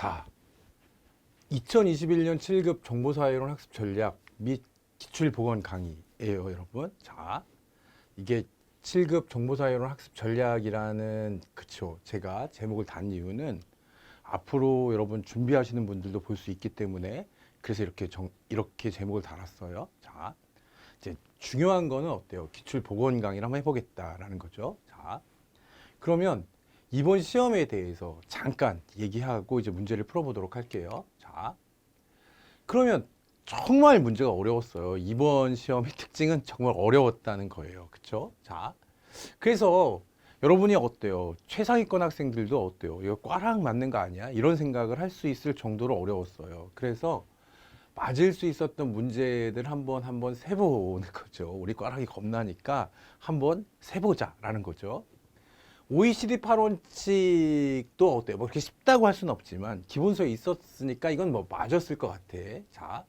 자, 2021년 7급 정보사회론 학습 전략 및 기출보건 강의예요, 여러분. 자, 이게 7급 정보사회론 학습 전략이라는, 그쵸, 제가 제목을 단 이유는 앞으로 여러분 준비하시는 분들도 볼 수 있기 때문에 그래서 이렇게 제목을 달았어요. 자, 이제 중요한 거는 어때요? 기출보건 강의를 한번 해보겠다라는 거죠. 자, 그러면 이번 시험에 대해서 잠깐 얘기하고 이제 문제를 풀어보도록 할게요. 자, 그러면 정말 문제가 어려웠어요. 이번 시험의 특징은 정말 어려웠다는 거예요. 그쵸? 자, 그래서 여러분이 어때요? 최상위권 학생들도 어때요? 이거 꽈락 맞는 거 아니야? 이런 생각을 할 수 있을 정도로 어려웠어요. 그래서 맞을 수 있었던 문제들 한번 세보는 거죠. 우리 꽈락이 겁나니까 한번 세보자라는 거죠. OECD 8원칙도 어때요? 뭐 그렇게 쉽다고 할 수는 없지만 기본서에 있었으니까 이건 뭐 맞았을 것 같아. 자,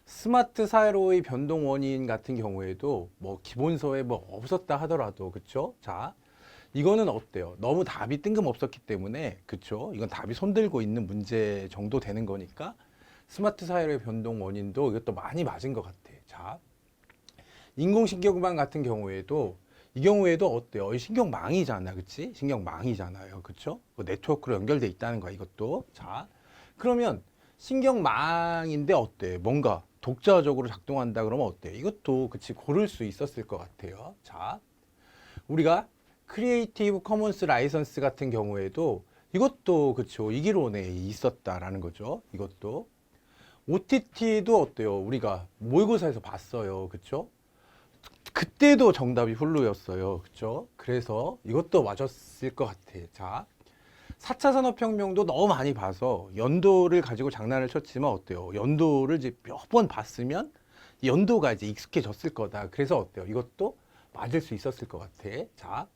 스마트 사회로의 변동 원인 같은 경우에도 뭐 기본서에 뭐 없었다 하더라도, 그쵸? 자, 이거는 어때요? 너무 답이 뜬금없었기 때문에, 그쵸? 이건 답이 손들고 있는 문제 정도 되는 거니까 스마트 사회로의 변동 원인도 이것도 많이 맞은 것 같아. 자, 인공신경망 같은 경우에도 이 경우에도 어때요? 신경망이잖아, 그치? 신경망이잖아요, 그쵸? 네트워크로 연결돼 있다는 거야, 이것도. 자, 그러면 신경망인데 어때? 뭔가 독자적으로 작동한다 그러면 어때? 이것도, 그치, 고를 수 있었을 것 같아요. 자, 우리가 크리에이티브 커먼스 라이선스 같은 경우에도 이것도, 그쵸, 이기론에 있었다라는 거죠. 이것도. OTT도 어때요? 우리가 모의고사에서 봤어요, 그쵸? 그때도 정답이 훌루였어요. 그쵸? 그래서 이것도 맞았을 것 같아. 자, 4차 산업혁명도 너무 많이 봐서 연도를 가지고 장난을 쳤지만 어때요? 연도를 이제 몇 번 봤으면 연도가 이제 익숙해졌을 거다. 그래서 어때요? 이것도 맞을 수 있었을 것 같아. 자,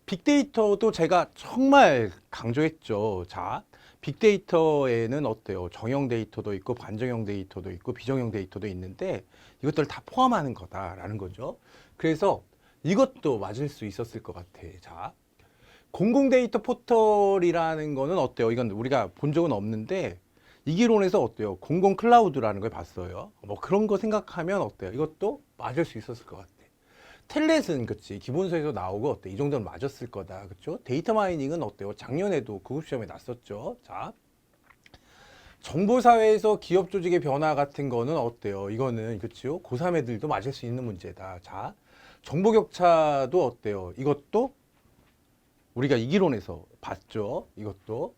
빅데이터도 제가 정말 강조했죠. 자, 빅데이터에는 어때요? 정형 데이터도 있고 반정형 데이터도 있고 비정형 데이터도 있는데 이것들 다 포함하는 거다라는 거죠. 그래서 이것도 맞을 수 있었을 것 같아. 자, 공공 데이터 포털이라는 거는 어때요? 이건 우리가 본 적은 없는데 이기론에서 어때요? 공공 클라우드라는 걸 봤어요. 뭐 그런 거 생각하면 어때요? 이것도 맞을 수 있었을 것 같아. 텔넷은, 그치, 기본서에서 나오고 어때? 이 정도는 맞았을 거다. 그쵸? 데이터 마이닝은 어때요? 작년에도 구급시험에 났었죠. 자, 정보사회에서 기업 조직의 변화 같은 거는 어때요? 이거는, 그치요? 고3 애들도 맞을 수 있는 문제다. 자, 정보격차도 어때요? 이것도 우리가 이기론에서 봤죠. 이것도.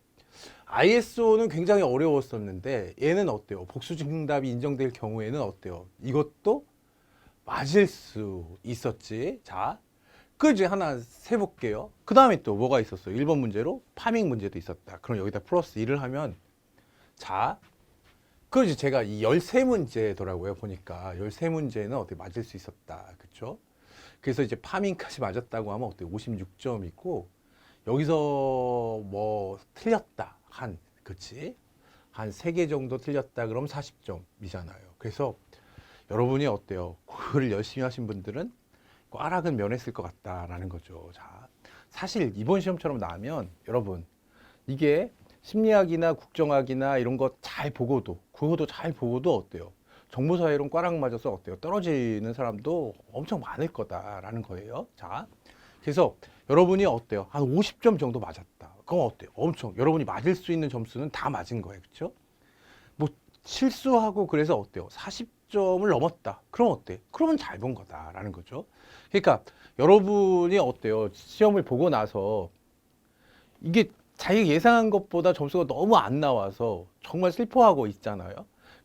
ISO는 굉장히 어려웠었는데 얘는 어때요? 복수증답이 인정될 경우에는 어때요? 이것도 맞을 수 있었지. 자, 그 이제 하나 세볼게요. 그 다음에 또 뭐가 있었어요? 1번 문제로 파밍 문제도 있었다. 그럼 여기다 플러스 1을 하면, 자, 그 이제 제가 이 13문제더라고요. 보니까 13문제는 어떻게 맞을 수 있었다. 그쵸? 그래서 이제 파밍까지 맞았다고 하면 어때? 56점이고 여기서 뭐 틀렸다. 그치? 한 3개 정도 틀렸다. 그럼 40점이잖아요. 그래서 여러분이 어때요? 공부를 열심히 하신 분들은 꽈락은 면했을 것 같다라는 거죠. 자, 사실 이번 시험처럼 나면 여러분 이게 심리학이나 국정학이나 이런 거 잘 보고도 국어도 잘 보고도 어때요? 정보사회론 꽈락 맞아서 어때요? 떨어지는 사람도 엄청 많을 거다라는 거예요. 자, 그래서 여러분이 어때요? 한 50점 정도 맞았다. 그럼 어때요? 엄청 여러분이 맞을 수 있는 점수는 다 맞은 거예요. 그렇죠? 뭐 실수하고 그래서 어때요? 40점을 넘었다. 그럼 어때? 그러면 잘 본 거다라는 거죠. 그러니까 여러분이 어때요? 시험을 보고 나서 이게 자기가 예상한 것보다 점수가 너무 안 나와서 정말 슬퍼하고 있잖아요.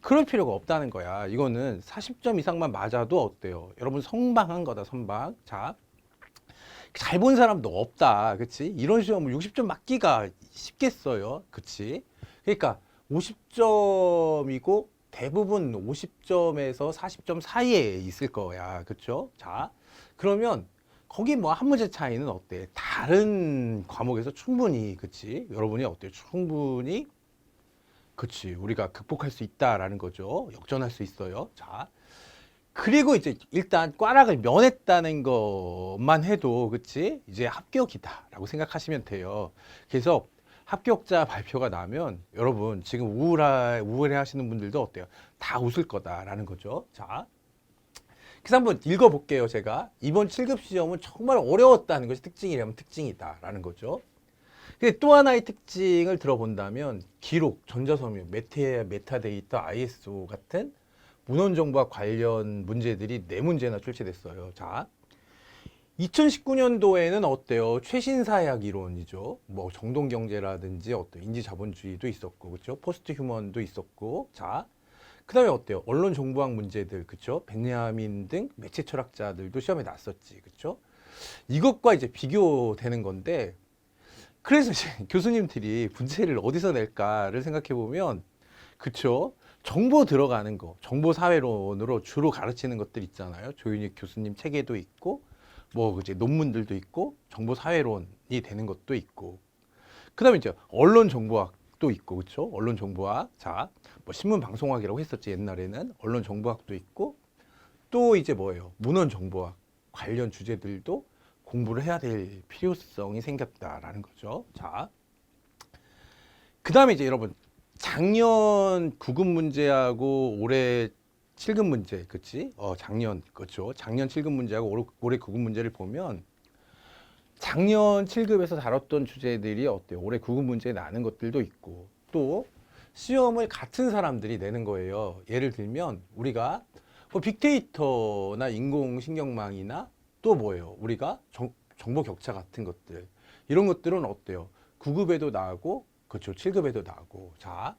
그럴 필요가 없다는 거야. 이거는 40점 이상만 맞아도 어때요? 여러분 선방한 거다, 선방. 자, 잘 본 사람도 없다. 그치? 이런 시험을 60점 맞기가 쉽겠어요. 그치? 그러니까 50점이고 대부분 50점에서 40점 사이에 있을 거야. 그쵸? 자, 그러면 거기 뭐 한 문제 차이는 어때? 다른 과목에서 충분히, 그치? 여러분이 어때요? 충분히, 그치? 우리가 극복할 수 있다라는 거죠. 역전할 수 있어요. 자, 그리고 이제 일단 꽈락을 면했다는 것만 해도, 그치? 이제 합격이다라고 생각하시면 돼요. 그래서 합격자 발표가 나면 여러분 지금 우울해 하시는 분들도 어때요? 다 웃을 거다라는 거죠. 자, 그래서 한번 읽어볼게요. 제가 이번 7급 시험은 정말 어려웠다는 것이 특징이라면 특징이다라는 거죠. 근데 또 하나의 특징을 들어본다면 기록, 전자섬유, 메타데이터, ISO 같은 문헌 정보와 관련 문제들이 4문제나 출제됐어요. 자, 2019년도에는 어때요? 최신 사회학 이론이죠. 뭐 정동 경제라든지 어떤 인지 자본주의도 있었고, 그렇죠? 포스트 휴먼도 있었고, 자, 그다음에 어때요? 언론 정보학 문제들, 그렇죠? 벤야민 등 매체 철학자들도 시험에 났었지, 그렇죠? 이것과 이제 비교되는 건데, 그래서 이제 교수님들이 문제를 어디서 낼까를 생각해 보면, 그렇죠? 정보 들어가는 거, 정보 사회론으로 주로 가르치는 것들 있잖아요. 조윤익 교수님 책에도 있고, 뭐 이제 논문들도 있고, 정보 사회론이 되는 것도 있고, 그다음에 이제 언론 정보학도 있고, 그렇죠? 언론 정보학, 자, 뭐 신문 방송학이라고 했었지 옛날에는 언론 정보학도 있고, 또 이제 뭐예요? 문헌 정보학 관련 주제들도 공부를 해야 될 필요성이 생겼다라는 거죠. 자, 그다음에 이제 여러분 작년 9급 문제하고 올해 7급 문제, 그치? 작년, 그렇죠. 작년 7급 문제하고 올해 9급 문제를 보면 작년 7급에서 다뤘던 주제들이 어때요? 올해 9급 문제에 나는 것들도 있고 또 시험을 같은 사람들이 내는 거예요. 예를 들면 우리가 뭐 빅데이터나 인공신경망이나 또 뭐예요? 우리가 정보 격차 같은 것들 이런 것들은 어때요? 9급에도 나오고 그렇죠. 7급에도 나오고 자,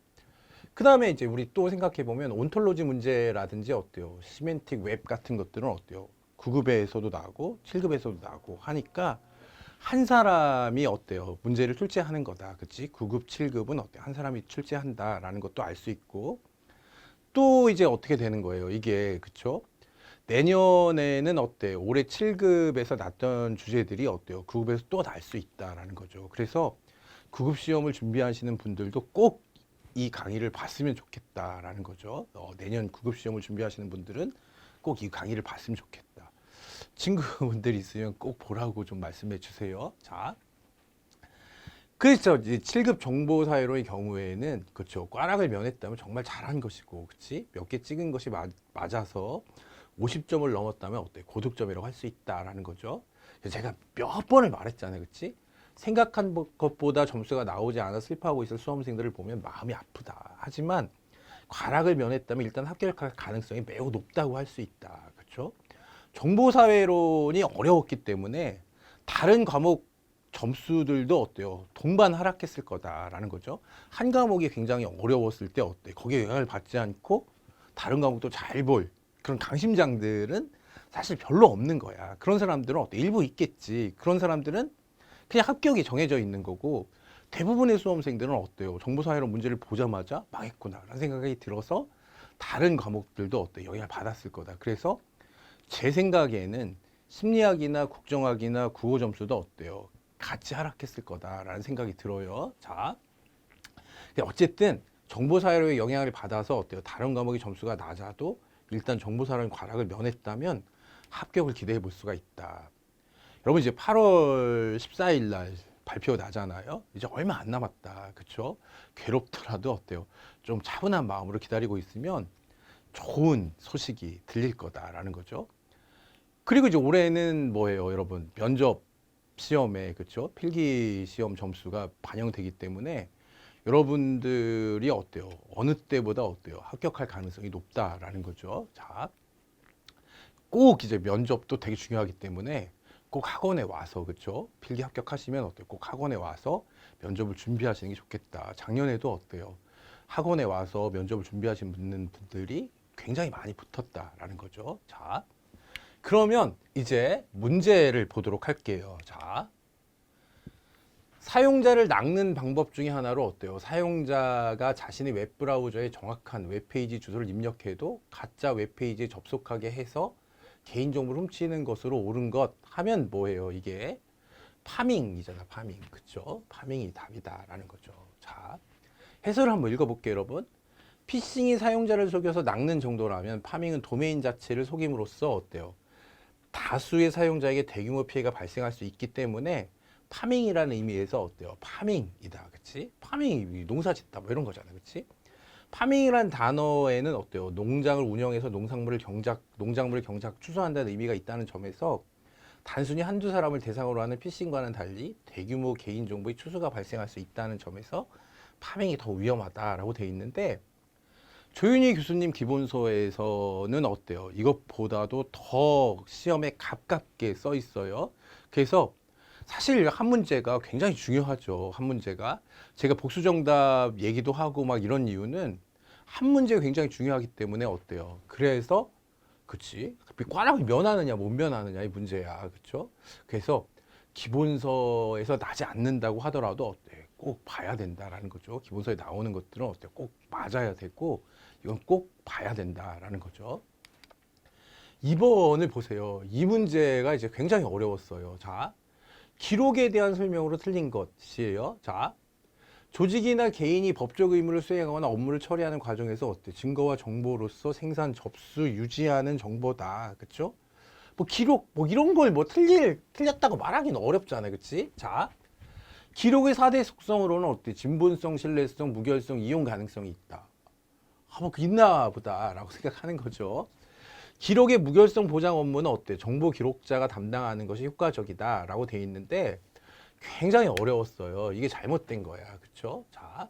그 다음에 이제 우리 또 생각해 보면 온톨로지 문제라든지 어때요? 시멘틱 웹 같은 것들은 어때요? 9급에서도 나오고 7급에서도 나오고 하니까 한 사람이 어때요? 문제를 출제하는 거다. 그치? 9급, 7급은 어때요? 한 사람이 출제한다라는 것도 알 수 있고 또 이제 어떻게 되는 거예요? 이게 그쵸? 내년에는 어때요? 올해 7급에서 났던 주제들이 어때요? 9급에서 또 날 수 있다라는 거죠. 그래서 9급 시험을 준비하시는 분들도 꼭 이 강의를 봤으면 좋겠다라는 거죠. 내년 9급 시험을 준비하시는 분들은 꼭 이 강의를 봤으면 좋겠다. 친구분들 있으면 꼭 보라고 좀 말씀해 주세요. 자, 그렇죠. 이제 7급 정보사회로의 경우에는 그렇죠. 꽈락을 면했다면 정말 잘한 것이고, 그렇지? 몇 개 찍은 것이 맞아서 50점을 넘었다면 어때? 고득점이라고 할 수 있다라는 거죠. 제가 몇 번을 말했잖아요, 그렇지? 생각한 것보다 점수가 나오지 않아 슬퍼하고 있을 수험생들을 보면 마음이 아프다. 하지만 꽈락을 면했다면 일단 합격할 가능성이 매우 높다고 할 수 있다. 그렇죠? 정보사회론이 어려웠기 때문에 다른 과목 점수들도 어때요? 동반 하락했을 거다라는 거죠. 한 과목이 굉장히 어려웠을 때 어때? 거기에 영향을 받지 않고 다른 과목도 잘 볼 그런 강심장들은 사실 별로 없는 거야. 그런 사람들은 어때? 일부 있겠지. 그런 사람들은 그냥 합격이 정해져 있는 거고 대부분의 수험생들은 어때요? 정보사회론 문제를 보자마자 망했구나 라는 생각이 들어서 다른 과목들도 어때? 영향을 받았을 거다. 그래서 제 생각에는 심리학이나 국정학이나 국어 점수도 어때요? 같이 하락했을 거다라는 생각이 들어요. 자, 어쨌든 정보사회로의 영향을 받아서 어때요? 다른 과목의 점수가 낮아도 일단 정보사회로의 과락을 면했다면 합격을 기대해 볼 수가 있다. 여러분 이제 8월 14일 날 발표 나잖아요. 이제 얼마 안 남았다. 그렇죠? 괴롭더라도 어때요? 좀 차분한 마음으로 기다리고 있으면 좋은 소식이 들릴 거다라는 거죠. 그리고 이제 올해는 뭐예요, 여러분? 면접 시험에 그렇죠? 필기 시험 점수가 반영되기 때문에 여러분들이 어때요? 어느 때보다 어때요? 합격할 가능성이 높다라는 거죠. 자, 꼭 이제 면접도 되게 중요하기 때문에 꼭 학원에 와서 그렇죠? 필기 합격하시면 어때요? 꼭 학원에 와서 면접을 준비하시는 게 좋겠다. 작년에도 어때요? 학원에 와서 면접을 준비하시는 분들이 굉장히 많이 붙었다라는 거죠. 자, 그러면 이제 문제를 보도록 할게요. 자, 사용자를 낚는 방법 중에 하나로 어때요? 사용자가 자신의 웹브라우저에 정확한 웹페이지 주소를 입력해도 가짜 웹페이지에 접속하게 해서 개인정보를 훔치는 것으로 옳은 것 하면 뭐예요? 이게 파밍이잖아, 파밍. 그쵸? 파밍이 답이다라는 거죠. 자, 해설을 한번 읽어볼게요, 여러분. 피싱이 사용자를 속여서 낚는 정도라면 파밍은 도메인 자체를 속임으로써 어때요? 다수의 사용자에게 대규모 피해가 발생할 수 있기 때문에 파밍이라는 의미에서 어때요? 파밍이다, 그치? 파밍이 농사짓다, 뭐 이런 거잖아, 그치? 파밍이란 단어에는 어때요? 농장을 운영해서 농작물을 경작, 추수한다는 의미가 있다는 점에서 단순히 한두 사람을 대상으로 하는 피싱과는 달리 대규모 개인 정보의 추수가 발생할 수 있다는 점에서 파밍이 더 위험하다라고 돼 있는데, 조윤희 교수님 기본서에서는 어때요? 이것보다도 더 시험에 가깝게 써 있어요. 그래서 사실 한 문제가 굉장히 중요하죠. 한 문제가. 제가 복수정답 얘기도 하고 막 이런 이유는 한 문제가 굉장히 중요하기 때문에 어때요? 그래서 그치? 꽈락을 면하느냐 못 면하느냐 이 문제야. 그쵸? 그래서 기본서에서 나지 않는다고 하더라도 어때? 꼭 봐야 된다라는 거죠. 기본서에 나오는 것들은 어때? 꼭 맞아야 되고 이건 꼭 봐야 된다라는 거죠. 2번을 보세요. 이 문제가 이제 굉장히 어려웠어요. 자, 기록에 대한 설명으로 틀린 것이에요. 자, 조직이나 개인이 법적 의무를 수행하거나 업무를 처리하는 과정에서 어때? 증거와 정보로서 생산, 접수, 유지하는 정보다. 그쵸? 뭐 기록, 뭐 이런 걸 뭐 틀렸다고 말하기는 어렵잖아요. 그치? 자, 기록의 4대 속성으로는 어때? 진본성, 신뢰성, 무결성, 이용 가능성이 있다. 아, 뭐 있나 보다라고 생각하는 거죠. 기록의 무결성 보장 업무는 어때? 정보 기록자가 담당하는 것이 효과적이다라고 돼 있는데 굉장히 어려웠어요. 이게 잘못된 거야. 그렇죠? 자,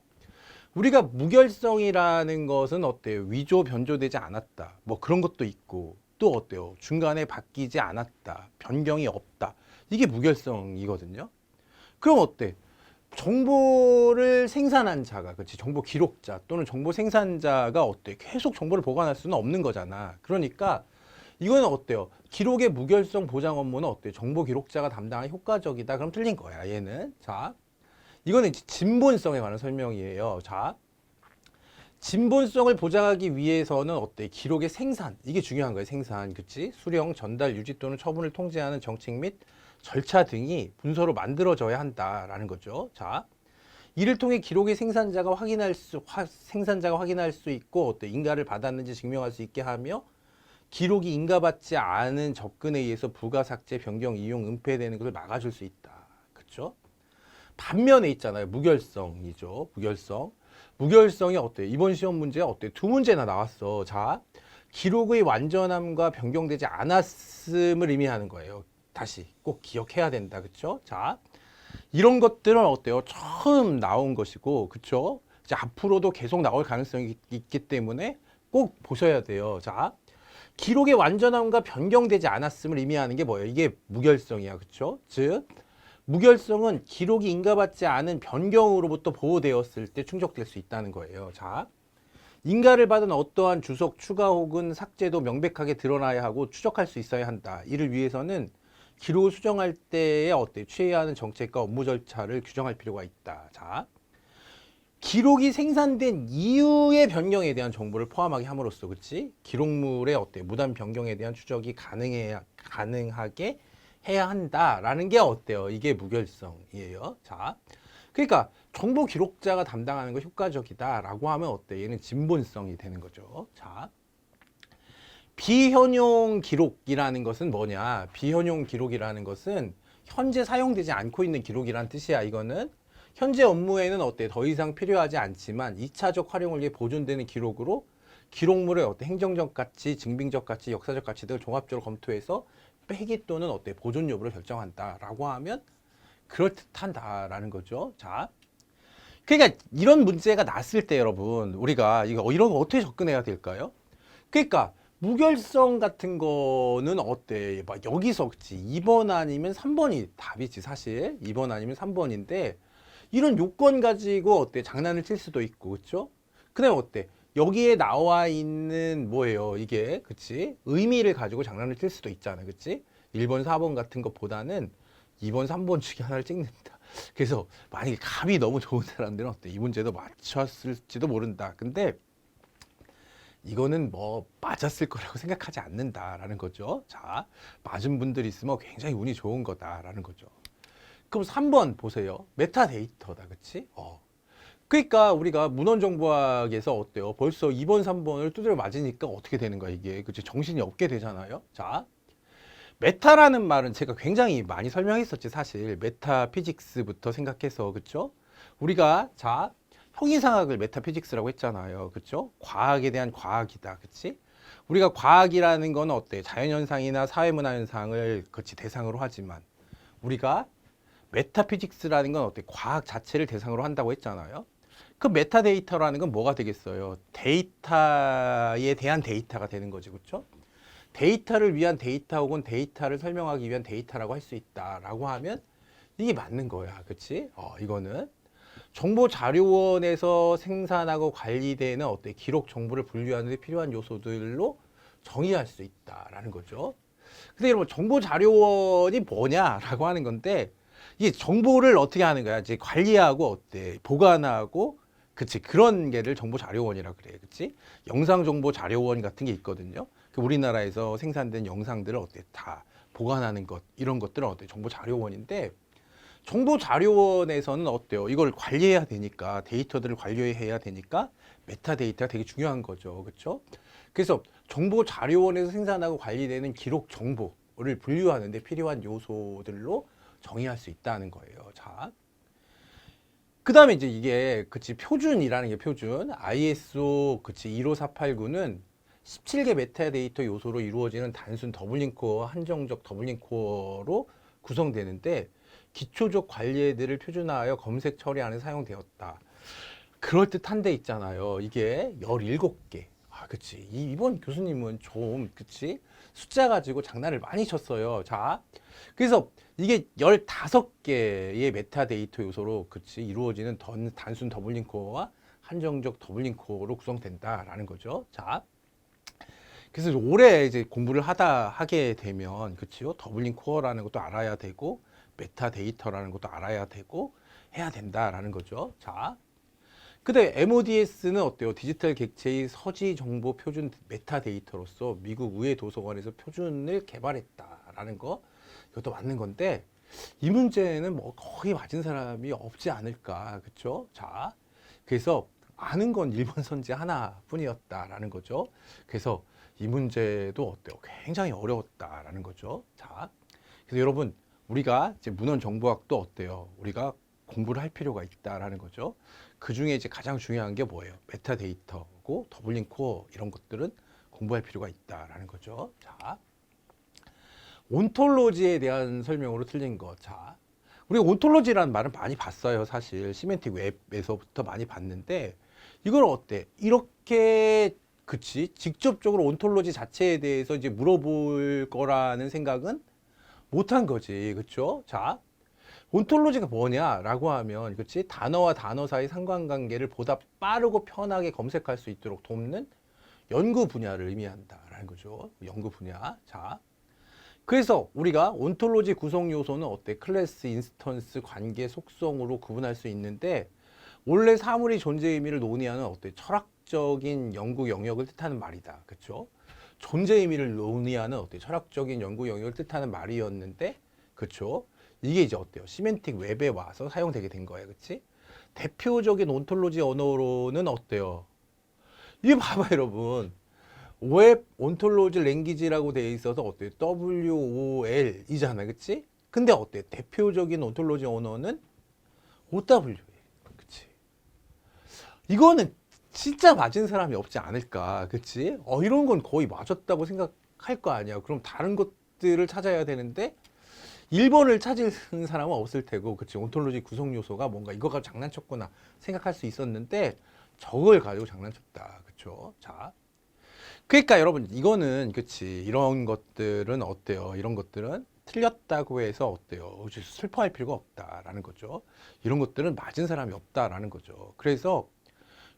우리가 무결성이라는 것은 어때요? 위조, 변조되지 않았다. 뭐 그런 것도 있고 또 어때요? 중간에 바뀌지 않았다. 변경이 없다. 이게 무결성이거든요. 그럼 어때? 정보를 생산한 자가, 그렇지? 정보 기록자 또는 정보 생산자가 어때? 계속 정보를 보관할 수는 없는 거잖아. 그러니까 이거는 어때요? 기록의 무결성 보장 업무는 어때요? 정보 기록자가 담당하는 효과적이다. 그럼 틀린 거야, 얘는. 자, 이거는 진본성에 관한 설명이에요. 자, 진본성을 보장하기 위해서는 어때? 기록의 생산. 이게 중요한 거예요, 생산. 그치? 수령, 전달, 유지 또는 처분을 통제하는 정책 및 절차 등이 문서로 만들어져야 한다라는 거죠. 자, 이를 통해 기록의 생산자가 확인할 수 있고 어때? 인가를 받았는지 증명할 수 있게 하며 기록이 인가받지 않은 접근에 의해서 부가 삭제, 변경, 이용, 은폐되는 것을 막아줄 수 있다. 그렇죠? 반면에 있잖아요. 무결성이죠. 무결성. 무결성이 어때요? 이번 시험 문제가 어때요? 두 문제나 나왔어. 자, 기록의 완전함과 변경되지 않았음을 의미하는 거예요. 다시 꼭 기억해야 된다. 그렇죠? 자, 이런 것들은 어때요? 처음 나온 것이고, 그렇죠? 이제 앞으로도 계속 나올 가능성이 있기 때문에 꼭 보셔야 돼요. 자, 기록의 완전함과 변경되지 않았음을 의미하는 게 뭐예요? 이게 무결성이야. 그렇죠? 즉, 무결성은 기록이 인가받지 않은 변경으로부터 보호되었을 때 충족될 수 있다는 거예요. 자, 인가를 받은 어떠한 주석 추가 혹은 삭제도 명백하게 드러나야 하고 추적할 수 있어야 한다. 이를 위해서는 기록을 수정할 때에 어때? 취해야 하는 정책과 업무 절차를 규정할 필요가 있다. 자, 기록이 생산된 이후의 변경에 대한 정보를 포함하게 함으로써, 그치? 기록물의 어때? 무단 변경에 대한 추적이 가능하게 해야 한다라는 게 어때요? 이게 무결성이에요. 자, 그러니까 정보 기록자가 담당하는 거 효과적이다라고 하면 어때? 얘는 진본성이 되는 거죠. 자, 비현용 기록이라는 것은 뭐냐? 비현용 기록이라는 것은 현재 사용되지 않고 있는 기록이란 뜻이야. 이거는 현재 업무에는 어때? 더 이상 필요하지 않지만 2차적 활용을 위해 보존되는 기록으로 기록물의 어때? 행정적 가치, 증빙적 가치, 역사적 가치 등을 종합적으로 검토해서 폐기 또는 어때? 보존 여부를 결정한다라고 하면 그럴듯한다라는 거죠. 자, 그러니까 이런 문제가 났을 때 여러분 우리가 이런 거 어떻게 접근해야 될까요? 그러니까 무결성 같은 거는 어때? 막 여기서 그치? 2번 아니면 3번이 답이지 사실. 2번 아니면 3번인데 이런 요건 가지고 어때? 장난을 칠 수도 있고, 그쵸? 그다음에 어때? 여기에 나와 있는 뭐예요? 이게, 그치? 의미를 가지고 장난을 칠 수도 있잖아, 그치? 1번, 4번 같은 것보다는 2번, 3번 중에 하나를 찍는다. 그래서 만약에 감이 너무 좋은 사람들은 어때? 이 문제도 맞췄을지도 모른다. 근데 이거는 뭐 맞았을 거라고 생각하지 않는다라는 거죠. 자, 맞은 분들이 있으면 굉장히 운이 좋은 거다라는 거죠. 그럼 3번 보세요. 메타데이터다. 그치? 그러니까 우리가 문헌정보학에서 어때요? 벌써 2번, 3번을 두드려 맞으니까 어떻게 되는 거야, 이게. 그치? 정신이 없게 되잖아요. 자, 메타라는 말은 제가 굉장히 많이 설명했었지 사실. 메타피직스부터 생각해서 그쵸? 우리가 자 형이상학을 메타피직스라고 했잖아요. 그쵸? 과학에 대한 과학이다. 그치? 우리가 과학이라는 건 어때? 자연현상이나 사회문화현상을 그치 대상으로 하지만 우리가 메타피직스라는 건 어때? 과학 자체를 대상으로 한다고 했잖아요. 그 메타데이터라는 건 뭐가 되겠어요? 데이터에 대한 데이터가 되는 거지. 그쵸? 데이터를 위한 데이터 혹은 데이터를 설명하기 위한 데이터라고 할 수 있다라고 하면 이게 맞는 거야. 그치? 이거는 정보자료원에서 생산하고 관리되는 어때 기록 정보를 분류하는 데 필요한 요소들로 정의할 수 있다라는 거죠. 근데 여러분 정보자료원이 뭐냐라고 하는 건데 이게 정보를 어떻게 하는 거야? 이제 관리하고 어때 보관하고 그치 그런 게를 정보자료원이라 그래. 그치? 영상정보자료원 같은 게 있거든요. 그 우리나라에서 생산된 영상들을 어때 다 보관하는 것 이런 것들은 어때 정보자료원인데 정보자료원에서는 어때요? 이걸 관리해야 되니까 데이터들을 관리해야 되니까 메타데이터가 되게 중요한 거죠. 그렇죠? 그래서 정보자료원에서 생산하고 관리되는 기록 정보를 분류하는 데 필요한 요소들로 정의할 수 있다는 거예요. 자. 그다음에 이제 이게 그치 표준이라는 게 표준 ISO 그치 15489는 17개 메타데이터 요소로 이루어지는 단순 더블링코어 한정적 더블링코어로 구성되는데 기초적 관리들을 표준화하여 검색 처리하는 사용되었다. 그럴듯한 데 있잖아요. 이게 17개. 아, 그치. 이번 교수님은 좀, 그치? 숫자 가지고 장난을 많이 쳤어요. 자. 그래서 이게 15개의 메타데이터 요소로, 그치? 이루어지는 단순 더블링코어와 한정적 더블링코어로 구성된다라는 거죠. 자. 그래서 오래 이제 공부를 하게 되면, 그치요? 더블링코어라는 것도 알아야 되고, 메타데이터라는 것도 알아야 되고, 해야 된다라는 거죠. 자. 근데 MODS는 어때요? 디지털 객체의 서지 정보 표준 메타데이터로서 미국 의회 도서관에서 표준을 개발했다라는 거 이것도 맞는 건데 이 문제는 뭐 거의 맞은 사람이 없지 않을까 그렇죠? 자, 그래서 아는 건 일본 선지 하나뿐이었다라는 거죠. 그래서 이 문제도 어때요? 굉장히 어려웠다라는 거죠. 자, 그래서 여러분 우리가 이제 문헌 정보학도 어때요? 우리가 공부를 할 필요가 있다라는 거죠. 그 중에 이제 가장 중요한 게 뭐예요? 메타데이터고 더블링 코어 이런 것들은 공부할 필요가 있다라는 거죠. 자, 온톨로지에 대한 설명으로 틀린 거. 자, 우리가 온톨로지라는 말은 많이 봤어요. 사실 시멘틱 웹에서부터 많이 봤는데 이걸 어때? 이렇게 그치? 직접적으로 온톨로지 자체에 대해서 이제 물어볼 거라는 생각은 못한 거지. 그쵸? 자, 온톨로지가 뭐냐라고 하면 그치 단어와 단어 사이 상관관계를 보다 빠르고 편하게 검색할 수 있도록 돕는 연구 분야를 의미한다라는 거죠. 연구 분야. 자, 그래서 우리가 온톨로지 구성 요소는 어때? 클래스, 인스턴스, 관계, 속성으로 구분할 수 있는데 원래 사물의 존재 의미를 논의하는 어때? 철학적인 연구 영역을 뜻하는 말이다. 그렇죠? 존재 의미를 논의하는 어때? 철학적인 연구 영역을 뜻하는 말이었는데 그렇죠? 이게 이제 어때요? 시멘틱 웹에 와서 사용되게 된 거예요. 그치? 대표적인 온톨로지 언어로는 어때요? 이거 봐봐 여러분. 웹 온톨로지 랭귀지라고 되어 있어서 어때요? WOL 이잖아. 그치? 근데 어때? 대표적인 온톨로지 언어는 OWL. 그치? 이거는 진짜 맞은 사람이 없지 않을까. 그치? 이런 건 거의 맞았다고 생각할 거 아니야. 그럼 다른 것들을 찾아야 되는데 1번을 찾은 사람은 없을 테고, 그치? 온톨로지 구성 요소가 뭔가 이거 가지고 장난쳤구나 생각할 수 있었는데, 저걸 가지고 장난쳤다. 그쵸? 자. 그러니까 여러분, 이거는, 그치? 이런 것들은 어때요? 이런 것들은 틀렸다고 해서 어때요? 슬퍼할 필요가 없다라는 거죠. 이런 것들은 맞은 사람이 없다라는 거죠. 그래서,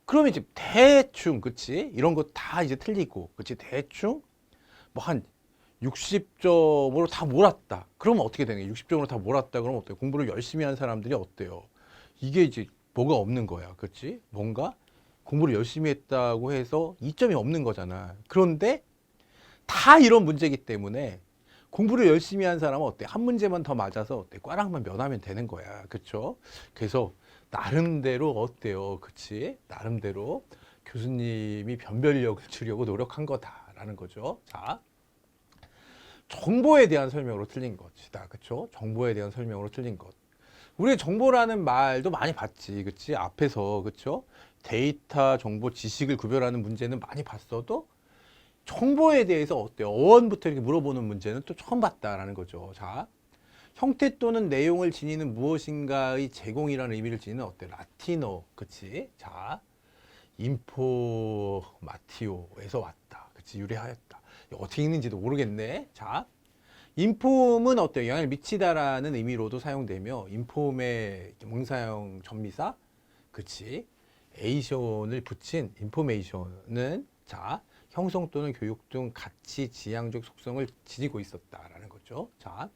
그러면 이제 대충, 그치? 이런 거 다 이제 틀리고, 그치? 대충, 뭐한 60점으로 다 몰았다. 그러면 어떻게 되는 거예요? 60점으로 다 몰았다. 그러면 어때요? 공부를 열심히 한 사람들이 어때요? 이게 이제 뭐가 없는 거야. 그렇지? 뭔가 공부를 열심히 했다고 해서 2점이 없는 거잖아. 그런데 다 이런 문제이기 때문에 공부를 열심히 한 사람은 어때? 한 문제만 더 맞아서 어때? 꽈락만 면하면 되는 거야. 그렇죠? 그래서 나름대로 어때요? 그치? 나름대로 교수님이 변별력을 주려고 노력한 거다라는 거죠. 자. 정보에 대한 설명으로 틀린 것이다. 그쵸? 정보에 대한 설명으로 틀린 것. 우리 정보라는 말도 많이 봤지. 그치? 앞에서. 그쵸? 데이터, 정보, 지식을 구별하는 문제는 많이 봤어도 정보에 대해서 어때요? 어원부터 이렇게 물어보는 문제는 또 처음 봤다라는 거죠. 자, 형태 또는 내용을 지니는 무엇인가의 제공이라는 의미를 지니는 어때? 라틴어. 그치? 자, 인포마티오에서 왔다. 그치? 유래하였다. 이거 어떻게 읽는지도 모르겠네. 자, 인폼은 어때요? 영향을 미치다라는 의미로도 사용되며 인폼의 명사형 전미사, 그치? 에이션을 붙인 인포메이션은 자, 형성 또는 교육 등 가치 지향적 속성을 지니고 있었다라는 거죠. 자,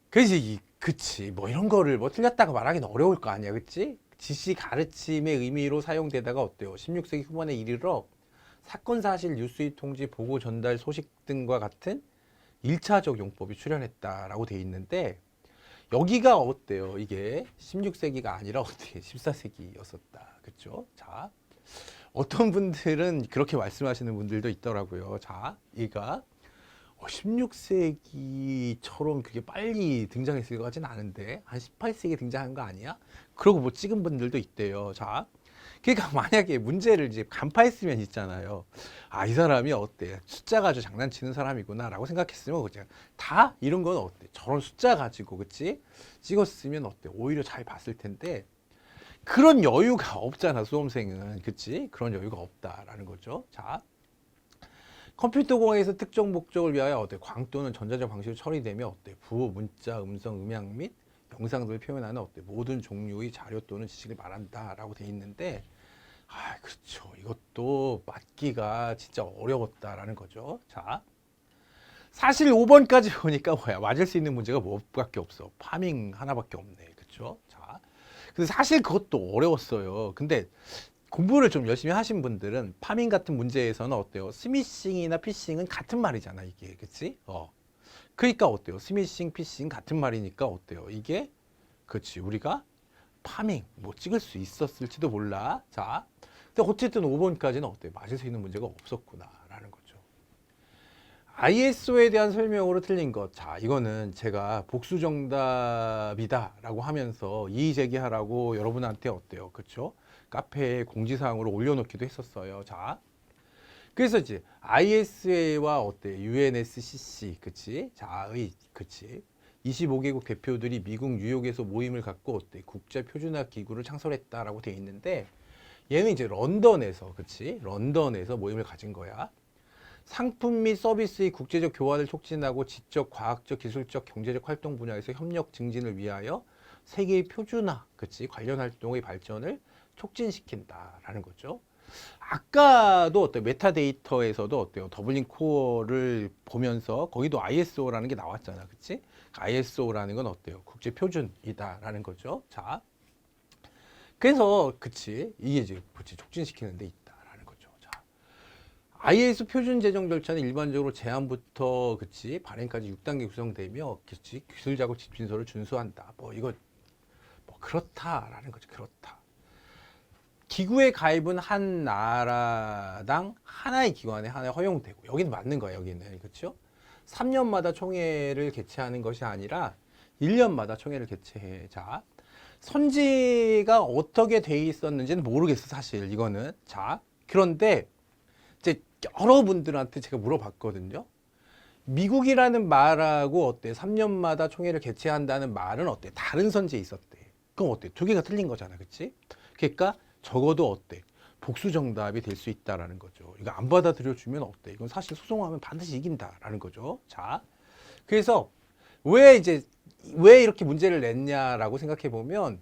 그래서 그치, 뭐 이런 거를 뭐 틀렸다고 말하기는 어려울 거 아니야, 그치? 지시 가르침의 의미로 사용되다가 어때요? 16세기 후반에 이르러 사건 사실 뉴스의 통지 보고 전달 소식 등과 같은 1차적 용법이 출현했다라고 돼 있는데 여기가 어때요? 이게 16세기가 아니라 어떻게 14세기였었다. 그렇죠? 자, 어떤 분들은 그렇게 말씀하시는 분들도 있더라고요. 자, 이가 16세기처럼 그게 빨리 등장했을 것 같지는 않은데 한 18세기에 등장한 거 아니야? 그러고 뭐 찍은 분들도 있대요. 자, 그러니까 만약에 문제를 이제 간파했으면 있잖아요. 아, 이 사람이 어때? 숫자 가지고 장난치는 사람이구나 라고 생각했으면 그냥 다 이런 건 어때? 저런 숫자 가지고 그치? 찍었으면 어때? 오히려 잘 봤을 텐데 그런 여유가 없잖아, 수험생은. 그치? 그런 여유가 없다라는 거죠. 자, 컴퓨터 공학에서 특정 목적을 위하여 어때? 광 또는 전자적 방식으로 처리되며 어때? 부호, 문자, 음성, 음향 및 영상들을 표현하는 어때? 모든 종류의 자료 또는 지식을 말한다라고 돼 있는데 아, 그렇죠. 이것도 맞기가 진짜 어려웠다라는 거죠. 자, 사실 5번까지 보니까 뭐야? 맞을 수 있는 문제가 뭐밖에 없어. 파밍 하나밖에 없네. 그렇죠? 자, 근데 사실 그것도 어려웠어요. 근데 공부를 좀 열심히 하신 분들은 파밍 같은 문제에서는 어때요? 스미싱이나 피싱은 같은 말이잖아, 이게. 그치? 그러니까 어때요? 스미싱, 피싱 같은 말이니까 어때요? 이게, 그렇지. 우리가 파밍, 뭐 찍을 수 있었을지도 몰라. 자, 근데 어쨌든 5번까지는 어때요? 맞을 수 있는 문제가 없었구나라는 거죠. ISO에 대한 설명으로 틀린 것. 자, 이거는 제가 복수 정답이다라고 하면서 이의 제기하라고 여러분한테 어때요? 그렇죠? 카페에 공지사항으로 올려놓기도 했었어요. 자, 그래서 이제 ISA와 어때? UNSCC, 그치? 자의, 그치? 25개국 대표들이 미국 뉴욕에서 모임을 갖고 어때? 국제 표준화 기구를 창설했다라고 돼 있는데 얘는 이제 런던에서, 그치? 런던에서 모임을 가진 거야. 상품 및 서비스의 국제적 교환을 촉진하고 지적, 과학적, 기술적, 경제적 활동 분야에서 협력 증진을 위하여 세계의 표준화, 그치? 관련 활동의 발전을 촉진시킨다라는 거죠. 아까도 어때요? 메타데이터에서도 어때요? 더블링 코어를 보면서 거기도 ISO라는 게 나왔잖아. 그치? ISO라는 건 어때요? 국제 표준이다라는 거죠. 자, 그래서 그치? 이게 이제 그치? 촉진시키는 데 있다라는 거죠. 자, ISO 표준 제정 절차는 일반적으로 제안부터 그치? 발행까지 6단계 구성되며 그치? 기술 작업 집진서를 준수한다. 뭐 이거 뭐 그렇다라는 거죠. 그렇다. 기구의 가입은 한 나라당 하나의 기관에 하나 허용되고 여기는 맞는 거예요. 여기는 그렇죠? 3년마다 총회를 개최하는 것이 아니라 1년마다 총회를 개최해. 자, 선지가 어떻게 돼 있었는지는 모르겠어 사실 이거는. 자, 그런데 이제 여러분들한테 제가 물어봤거든요. 미국이라는 말하고 어때? 3년마다 총회를 개최한다는 말은 어때? 다른 선지에 있었대. 그럼 어때? 두 개가 틀린 거잖아, 그렇지? 그러니까 적어도 어때? 복수 정답이 될 수 있다라는 거죠. 이거 안 받아들여주면 어때? 이건 사실 소송하면 반드시 이긴다라는 거죠. 자, 그래서 왜 이렇게 문제를 냈냐라고 생각해 보면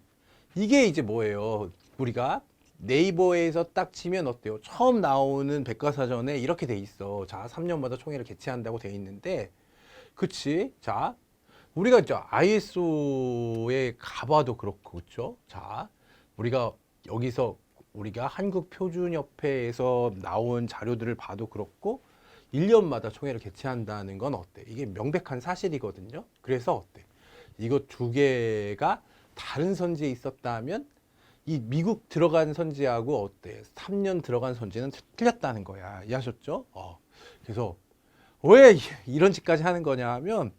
이게 이제 뭐예요? 우리가 네이버에서 딱 치면 어때요? 처음 나오는 백과사전에 이렇게 돼 있어. 자, 3년마다 총회를 개최한다고 돼 있는데, 그치? 자, 우리가 이제 ISO에 가봐도 그렇고, 그쵸? 자, 우리가 여기서 우리가 한국표준협회에서 나온 자료들을 봐도 그렇고 1년마다 총회를 개최한다는 건 어때? 이게 명백한 사실이거든요. 그래서 어때? 이거 두 개가 다른 선지에 있었다면 이 미국 들어간 선지하고 어때? 3년 들어간 선지는 틀렸다는 거야. 이해하셨죠? 그래서 왜 이런 짓까지 하는 거냐 하면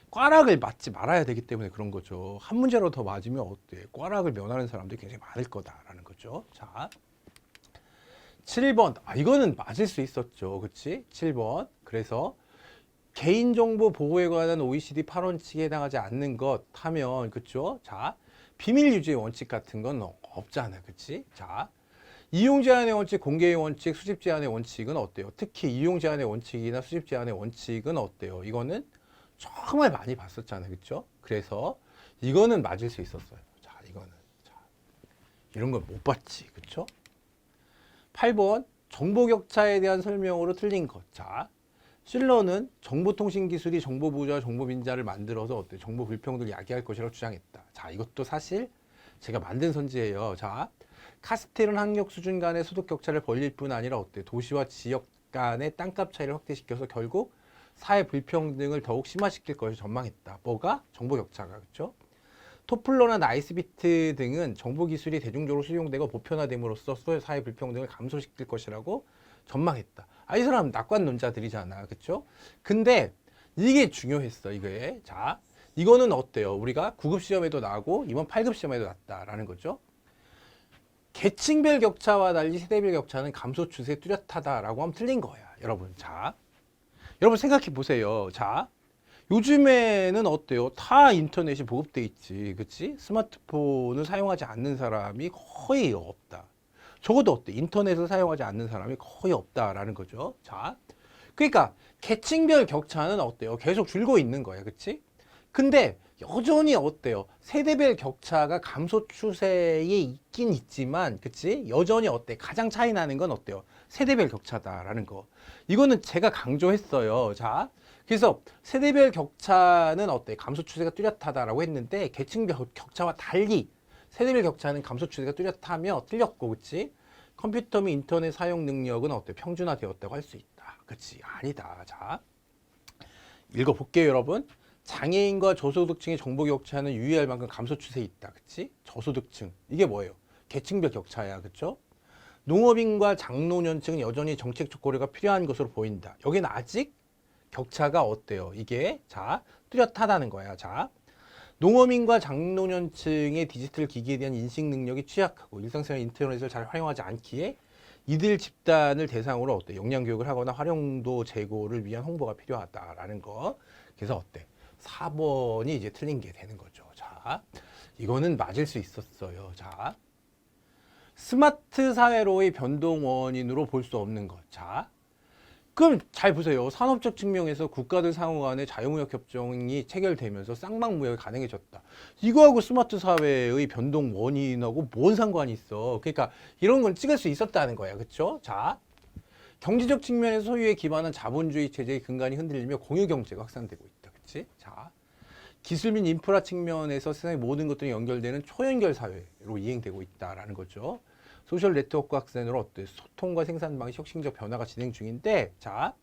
꽈락을 맞지 말아야 되기 때문에 그런 거죠. 한 문제로 더 맞으면 어때? 꽈락을 면하는 사람들이 굉장히 많을 거다라는 거죠. 자, 7번. 이거는 맞을 수 있었죠. 그치? 7번. 그래서 개인정보 보호에 관한 OECD 8원칙에 해당하지 않는 것 하면, 그쵸? 자, 비밀 유지의 원칙 같은 건 없잖아. 그치? 자, 이용 제한의 원칙, 공개의 원칙, 수집 제한의 원칙은 어때요? 특히 이용 제한의 원칙이나 수집 제한의 원칙은 어때요? 이거는 정말 많이 봤었잖아요. 그쵸? 그래서 이거는 맞을 수 있었어요. 자, 이거는. 자, 이런 건 못 봤지. 그쵸? 8번. 정보 격차에 대한 설명으로 틀린 것. 자, 실러는 정보통신기술이 정보부자와 정보빈자를 만들어서 어때? 정보 불평등을 야기할 것이라고 주장했다. 자, 이것도 사실 제가 만든 선지예요. 자, 카스텔은 학력 수준 간의 소득 격차를 벌릴 뿐 아니라 어때? 도시와 지역 간의 땅값 차이를 확대시켜서 결국 사회 불평등을 더욱 심화시킬 것을 전망했다. 뭐가? 정보 격차가. 그렇죠? 토플러나 나이스비트 등은 정보기술이 대중적으로 수용되고 보편화됨으로써 사회 불평등을 감소시킬 것이라고 전망했다. 이 사람 낙관론자들이잖아. 그쵸? 근데 이게 중요했어. 이거에. 자, 이거는 어때요? 우리가 9급 시험에도 나오고 이번 8급 시험에도 났다라는 거죠. 계층별 격차와 달리 세대별 격차는 감소 추세에 뚜렷하다라고 하면 틀린 거야. 여러분. 자, 여러분 생각해 보세요. 자, 요즘에는 어때요? 다 인터넷이 보급돼 있지. 그치? 스마트폰을 사용하지 않는 사람이 거의 없다. 적어도 어때? 인터넷을 사용하지 않는 사람이 거의 없다라는 거죠. 자, 그러니까 계층별 격차는 어때요? 계속 줄고 있는 거야. 그치? 근데 여전히 어때요? 세대별 격차가 감소 추세에 있긴 있지만, 그치? 여전히 어때? 가장 차이 나는 건 어때요? 세대별 격차다라는 거. 이거는 제가 강조했어요. 자, 그래서 세대별 격차는 어때? 감소 추세가 뚜렷하다라고 했는데 계층별 격차와 달리 세대별 격차는 감소 추세가 뚜렷하며 틀렸고, 그치? 컴퓨터 및 인터넷 사용 능력은 어때? 평준화되었다고 할 수 있다. 그치? 아니다. 자, 읽어볼게요, 여러분. 장애인과 저소득층의 정보 격차는 유의할 만큼 감소 추세에 있다. 그치? 저소득층. 이게 뭐예요? 계층별 격차야. 그쵸? 농업인과 장노년층은 여전히 정책적 고려가 필요한 것으로 보인다. 여기는 아직 격차가 어때요? 이게 자 뚜렷하다는 거야. 자, 농업인과 장노년층의 디지털 기기에 대한 인식 능력이 취약하고 일상생활 인터넷을 잘 활용하지 않기에 이들 집단을 대상으로 어때? 역량 교육을 하거나 활용도 제고를 위한 홍보가 필요하다라는 거. 그래서 어때? 4번이 이제 틀린 게 되는 거죠. 자, 이거는 맞을 수 있었어요. 자, 스마트 사회로의 변동 원인으로 볼 수 없는 것. 자, 그럼 잘 보세요. 산업적 측면에서 국가들 상호 간의 자유무역 협정이 체결되면서 쌍방무역이 가능해졌다. 이거하고 스마트 사회의 변동 원인하고 뭔 상관이 있어. 그러니까 이런 건 찍을 수 있었다는 거야. 그렇죠? 자, 경제적 측면에서 소유에 기반한 자본주의 체제의 근간이 흔들리며 공유경제가 확산되고 있다. 그렇지? 자, 기술 및 인프라 측면에서 세상의 모든 것들이 연결되는 초연결 사회로 이행되고 있다라는 거죠. 소셜 네트워크 확산으로 어때? 소통과 생산 방식 혁신적 변화가 진행 중인데, 자,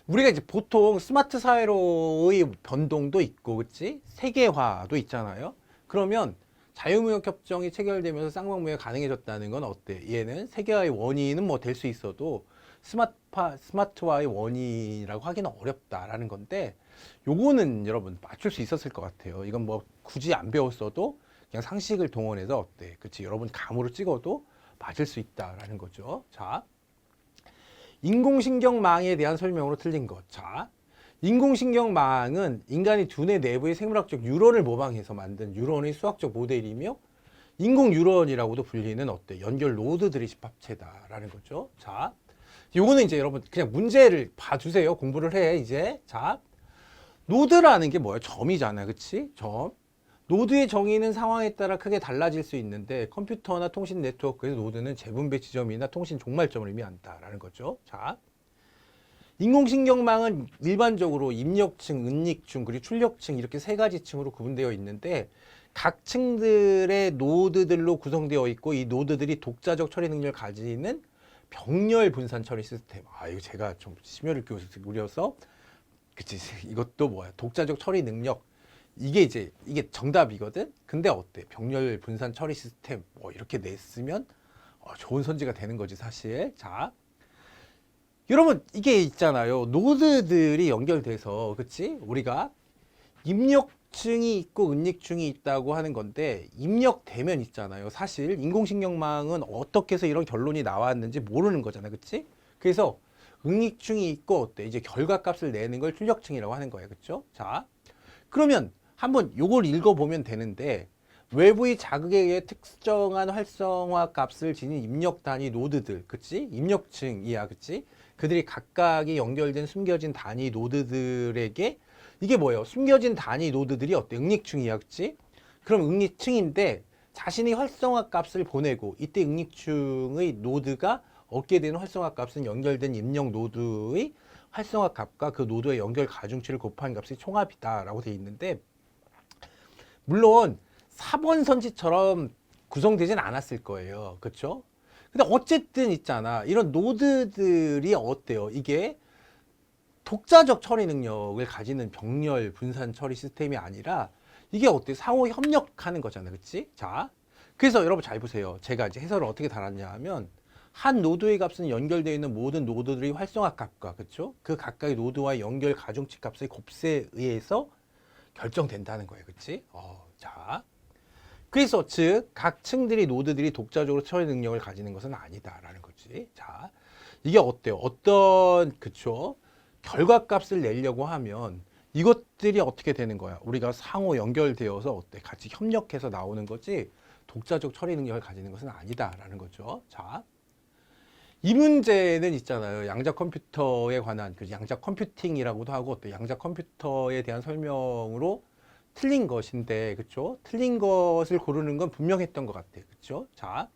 우리가 이제 보통 스마트 사회로의 변동도 있고, 그치? 세계화도 있잖아요. 그러면 자유무역 협정이 체결되면서 쌍방무역이 가능해졌다는 건 어때? 얘는 세계화의 원인은 뭐 될 수 있어도 스마트화의 원인이라고 하기는 어렵다라는 건데, 요거는 여러분 맞출 수 있었을 것 같아요. 이건 뭐 굳이 안 배웠어도 그냥 상식을 동원해서 어때? 그치? 여러분 감으로 찍어도 맞을 수 있다라는 거죠. 자, 인공신경망에 대한 설명으로 틀린 것. 자, 인공신경망은 인간이 두뇌 내부의 생물학적 뉴런을 모방해서 만든 뉴런의 수학적 모델이며 인공 뉴런이라고도 불리는 어때? 연결 노드들의 집합체다라는 거죠. 자, 요거는 이제 여러분 그냥 문제를 봐주세요. 공부를 해 이제. 자, 노드라는 게 뭐야? 점이잖아, 그치? 점. 노드의 정의는 상황에 따라 크게 달라질 수 있는데 컴퓨터나 통신 네트워크에서 노드는 재분배 지점이나 통신 종말점을 의미한다라는 거죠. 자, 인공신경망은 일반적으로 입력층, 은닉층, 그리고 출력층 이렇게 세 가지 층으로 구분되어 있는데 각 층들의 노드들로 구성되어 있고 이 노드들이 독자적 처리 능력을 가지는 병렬 분산 처리 시스템. 이거 제가 좀 심혈을 기울여서 그치, 이것도 뭐야? 독자적 처리 능력. 이게 정답이거든? 근데 어때? 병렬 분산 처리 시스템. 뭐, 이렇게 냈으면, 좋은 선지가 되는 거지, 사실. 자, 여러분 이게 있잖아요. 노드들이 연결돼서 그치? 우리가 입력층이 있고 응lik층이 있다고 하는 건데 입력되면 있잖아요. 사실 인공신경망은 어떻게 해서 이런 결론이 나왔는지 모르는 거잖아요. 그치? 그래서 응lik층이 있고 어때? 이제 결과값을 내는 걸 출력층이라고 하는 거예요. 그쵸? 자, 그러면 한번 요걸 읽어보면 되는데 외부의 자극에 의해 특정한 활성화 값을 지닌 입력 단위 노드들, 그치? 입력층이야, 그치? 그들이 각각이 연결된 숨겨진 단위 노드들에게 이게 뭐예요? 숨겨진 단위 노드들이 어때? 응lik층이야, 그치? 그럼 응lik층인데 자신이 활성화 값을 보내고 이때 응lik층의 노드가 얻게 되는 활성화 값은 연결된 입력 노드의 활성화 값과 그 노드의 연결 가중치를 곱한 값의 총합이다라고 돼 있는데 물론 4번 선지처럼 구성되진 않았을 거예요. 그렇죠? 근데 어쨌든 있잖아. 이런 노드들이 어때요? 이게 독자적 처리 능력을 가지는 병렬 분산 처리 시스템이 아니라 이게 어때? 상호 협력하는 거잖아. 그치? 자. 그래서 여러분 잘 보세요. 제가 이제 해설을 어떻게 달았냐 하면 한 노드의 값은 연결되어 있는 모든 노드들의 활성화 값과 그렇죠? 그 각각의 노드와의 연결 가중치 값의 곱셈에 의해서 결정된다는 거예요. 그치? 자. 그래서 즉 각 층들이 노드들이 독자적으로 처리 능력을 가지는 것은 아니다라는 거지. 자, 이게 어때요? 어떤 그쵸? 결과값을 내려고 하면 이것들이 어떻게 되는 거야? 우리가 상호 연결되어서 어때? 같이 협력해서 나오는 거지. 독자적 처리 능력을 가지는 것은 아니다라는 거죠. 자, 이 문제는 있잖아요. 양자 컴퓨터에 관한 그 양자 컴퓨팅이라고도 하고 또 양자 컴퓨터에 대한 설명으로 틀린 것인데, 그쵸? 틀린 것을 고르는 건 분명했던 것 같아요. 그쵸? 자,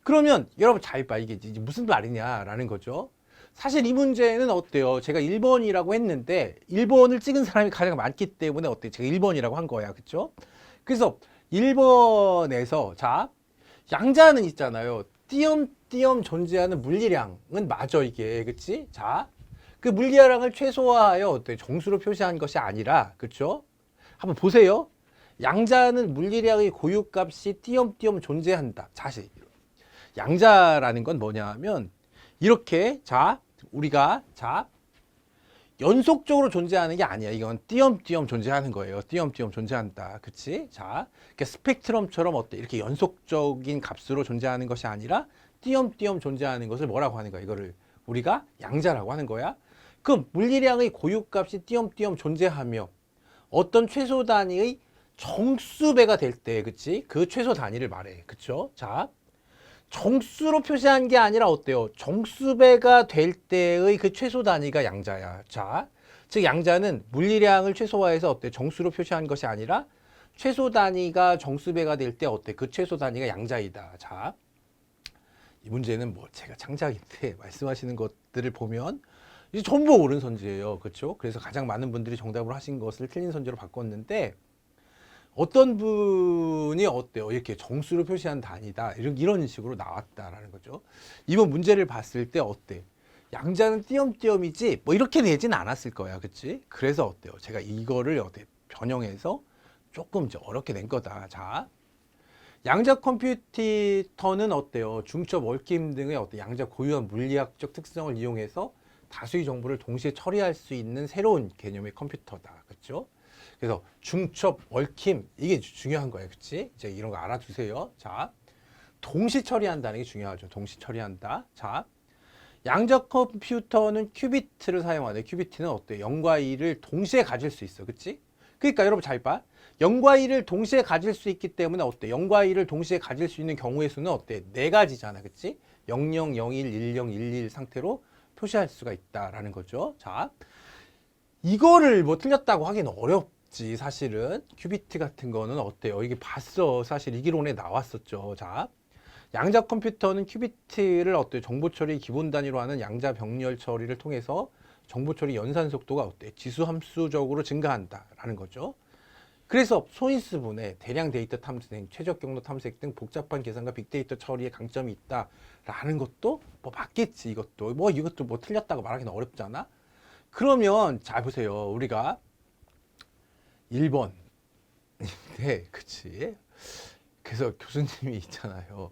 그러면 여러분 잘 봐. 이게 이제 무슨 말이냐라는 거죠. 사실 이 문제는 어때요? 제가 1번이라고 했는데 1번을 찍은 사람이 가장 많기 때문에 어때요? 제가 1번이라고 한 거야. 그쵸? 그래서 1번에서 자, 양자는 있잖아요. 띄엄띄엄 존재하는 물리량은 맞아 이게. 그치? 자, 그 물리량을 최소화하여 어때? 정수로 표시한 것이 아니라 그쵸? 한번 보세요. 양자는 물리량의 고유값이 띄엄띄엄 존재한다. 사실 양자라는 건 뭐냐 하면 이렇게 자 우리가 자 연속적으로 존재하는 게 아니야. 이건 띄엄띄엄 존재하는 거예요. 띄엄띄엄 존재한다. 그치? 자, 스펙트럼처럼 어때? 이렇게 연속적인 값으로 존재하는 것이 아니라 띄엄띄엄 존재하는 것을 뭐라고 하는 거야? 이거를 우리가 양자라고 하는 거야. 그럼 물리량의 고유값이 띄엄띄엄 존재하며 어떤 최소 단위의 정수배가 될 때, 그치? 그 최소 단위를 말해. 그쵸? 자, 정수로 표시한 게 아니라 어때요? 정수배가 될 때의 그 최소 단위가 양자야. 자, 즉 양자는 물리량을 최소화해서 어때? 정수로 표시한 것이 아니라 최소 단위가 정수배가 될 때 어때? 그 최소 단위가 양자이다. 자, 이 문제는 뭐 제가 창작인데 말씀하시는 것들을 보면 이제 전부 옳은 선지예요. 그렇죠? 그래서 가장 많은 분들이 정답을 하신 것을 틀린 선지로 바꿨는데 어떤 분이 어때요? 이렇게 정수로 표시한 단위다. 이런 식으로 나왔다라는 거죠. 이번 문제를 봤을 때 어때? 양자는 띄엄띄엄이지 뭐 이렇게 되진 않았을 거야. 그치? 그래서 어때요? 제가 이거를 어때? 변형해서 조금 이제 어렵게 낸 거다. 자, 양자 컴퓨터는 어때요? 중첩, 얽힘 등의 어때? 양자 고유한 물리학적 특성을 이용해서 다수의 정보를 동시에 처리할 수 있는 새로운 개념의 컴퓨터다. 그렇죠? 그래서 중첩, 얽힘 이게 중요한 거예요. 그치? 이제 이런 거 알아두세요. 자, 동시 처리한다는 게 중요하죠. 동시 처리한다. 자, 양자 컴퓨터는 큐비트를 사용하네. 큐비트는 어때? 0과 2를 동시에 가질 수 있어. 그치? 그러니까 여러분 잘 봐. 0과 2를 동시에 가질 수 있기 때문에 어때? 0과 2를 동시에 가질 수 있는 경우의 수는 어때? 4가지잖아. 그치? 00, 01, 10, 11 상태로 표시할 수가 있다라는 거죠. 자, 이거를 뭐 틀렸다고 하기는 어렵지. 사실은 큐비트 같은 거는 어때요? 이게 봤어. 사실 이기론에 나왔었죠. 자, 양자 컴퓨터는 큐비트를 어때요? 정보 처리 기본 단위로 하는 양자 병렬 처리를 통해서 정보 처리 연산 속도가 어때? 지수함수적으로 증가한다라는 거죠. 그래서 소인수분해, 대량 데이터 탐색, 최적 경로 탐색 등 복잡한 계산과 빅데이터 처리에 강점이 있다라는 것도 뭐 맞겠지. 이것도 뭐 틀렸다고 말하기는 어렵잖아. 그러면 잘 보세요. 우리가 1번 네, 그치? 그래서 교수님이 있잖아요.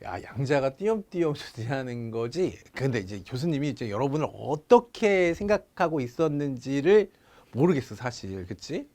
야, 양자가 띄엄띄엄 존재하는 거지. 근데 이제 교수님이 이제 여러분을 어떻게 생각하고 있었는지를 모르겠어, 사실. 그치?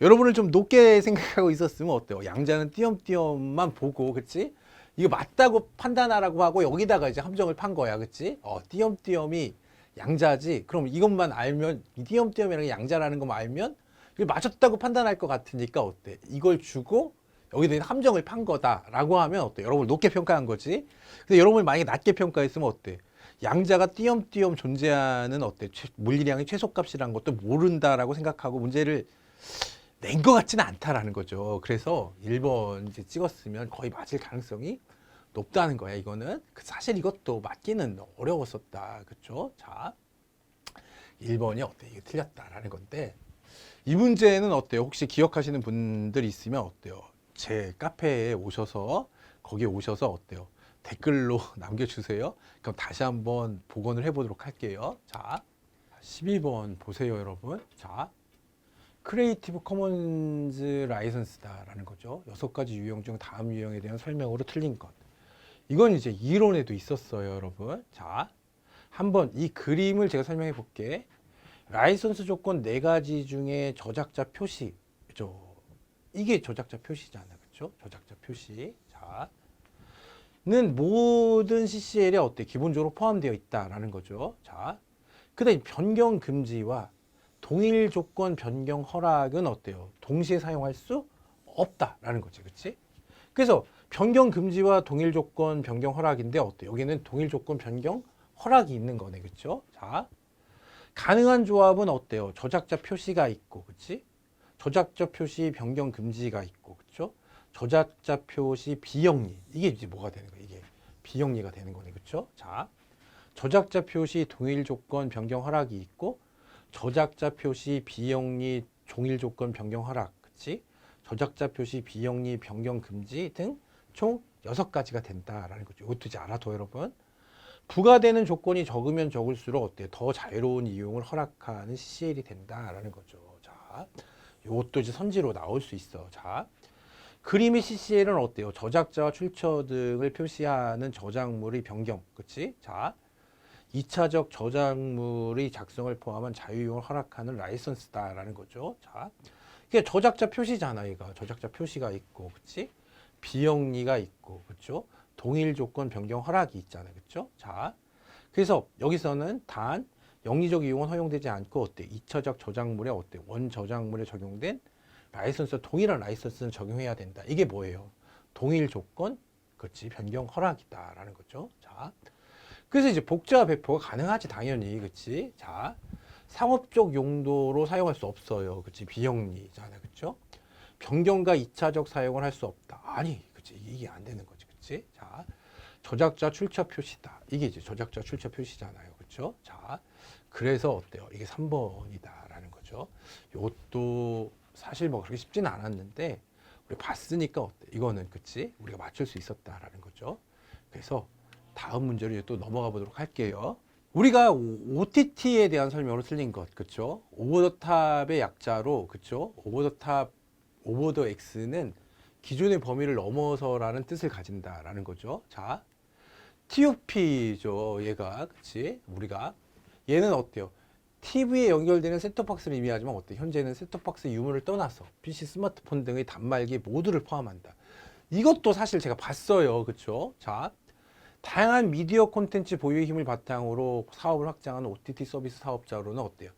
여러분을 좀 높게 생각하고 있었으면 어때요? 양자는 띄엄띄엄만 보고, 그치? 이거 맞다고 판단하라고 하고 여기다가 이제 함정을 판 거야, 그치? 띄엄띄엄이 양자지. 그럼 이것만 알면, 이 띄엄띄엄이라는 게 양자라는 것만 알면 이게 맞았다고 판단할 것 같으니까 어때? 이걸 주고 여기다 함정을 판 거다라고 하면 어때? 여러분을 높게 평가한 거지. 근데 여러분을 만약에 낮게 평가했으면 어때? 양자가 띄엄띄엄 존재하는 어때? 물리량의 최소값이라는 것도 모른다라고 생각하고 문제를 낸 것 같지는 않다라는 거죠. 그래서 1번 이제 찍었으면 거의 맞을 가능성이 높다는 거야, 이거는. 사실 이것도 맞기는 어려웠었다. 그쵸? 자, 1번이 어때? 이게 틀렸다라는 건데, 이 문제는 어때요? 혹시 기억하시는 분들 있으면 어때요? 제 카페에 오셔서, 거기에 오셔서 어때요? 댓글로 남겨주세요. 그럼 다시 한번 복원을 해보도록 할게요. 자, 12번 보세요, 여러분. 자, 크리에이티브 커먼즈 라이선스다라는 거죠. 6가지 유형 중 다음 유형에 대한 설명으로 틀린 것. 이건 이제 이론에도 있었어요, 여러분. 자, 한번 이 그림을 제가 설명해 볼게. 라이선스 조건 4가지 중에 저작자 표시죠. 이게 저작자 표시잖아요. 그렇죠? 저작자 표시. 자, 는 모든 CCL에 어때? 기본적으로 포함되어 있다라는 거죠. 자, 그다음 변경 금지와 동일 조건 변경 허락은 어때요? 동시에 사용할 수 없다라는 거지. 그렇지? 그래서 변경 금지와 동일 조건 변경 허락인데 어때? 여기는 동일 조건 변경 허락이 있는 거네. 그렇죠? 자, 가능한 조합은 어때요? 저작자 표시가 있고, 그렇지? 저작자 표시 변경 금지가 있고, 그렇죠? 저작자 표시 비영리. 이게 이제 뭐가 되는 거예요? 이게 비영리가 되는 거네. 그렇죠? 자, 저작자 표시 동일 조건 변경 허락이 있고 저작자 표시 비영리 동일 조건 변경 허락, 그치? 저작자 표시 비영리 변경 금지 등 총 6가지가 된다라는 거죠. 이것도 이제 알아둬, 여러분. 부과되는 조건이 적으면 적을수록 어때요? 더 자유로운 이용을 허락하는 CCL이 된다라는 거죠. 자, 이것도 이제 선지로 나올 수 있어. 자, 그림의 CCL은 어때요? 저작자와 출처 등을 표시하는 저작물의 변경, 그치? 자, 2차적 저작물의 작성을 포함한 자유이용을 허락하는 라이선스다라는 거죠. 자, 이게 저작자 표시잖아, 얘가. 저작자 표시가 있고, 그치? 비영리가 있고, 그쵸? 동일 조건 변경 허락이 있잖아요, 그쵸? 자, 그래서 여기서는 단 영리적 이용은 허용되지 않고 어때? 2차적 저작물에 어때? 원 저작물에 적용된 라이선스, 동일한 라이선스는 적용해야 된다. 이게 뭐예요? 동일 조건, 그치? 변경 허락이다라는 거죠. 자, 그래서 이제 복제와 배포가 가능하지, 당연히. 그치? 자, 상업적 용도로 사용할 수 없어요. 그치? 비영리잖아. 그쵸? 변경과 2차적 사용을 할 수 없다. 아니, 그치? 이게 안 되는 거지. 그치? 자, 저작자 출처 표시다. 이게 이제 저작자 출처 표시잖아요. 그쵸? 자, 그래서 어때요? 이게 3번이다라는 거죠. 이것도 사실 뭐 그렇게 쉽지는 않았는데, 우리 봤으니까 어때? 이거는, 그치? 우리가 맞출 수 있었다라는 거죠. 그래서 다음 문제로 이제 또 넘어가 보도록 할게요. 우리가 OTT에 대한 설명으로 틀린 것, 그쵸? 오버 더 탑의 약자로, 그쵸? 오버 더 탑, 오버 더 X는 기존의 범위를 넘어서라는 뜻을 가진다라는 거죠. 자, TOP죠, 얘가, 그치? 우리가 얘는 어때요? TV에 연결되는 셋톱박스를 의미하지만 어때? 현재는 셋톱박스 유무를 떠나서 PC, 스마트폰 등의 단말기 모두를 포함한다. 이것도 사실 제가 봤어요, 그쵸? 자, 다양한 미디어 콘텐츠 보유의 힘을 바탕으로 사업을 확장하는 OTT 서비스 사업자로는 어때요?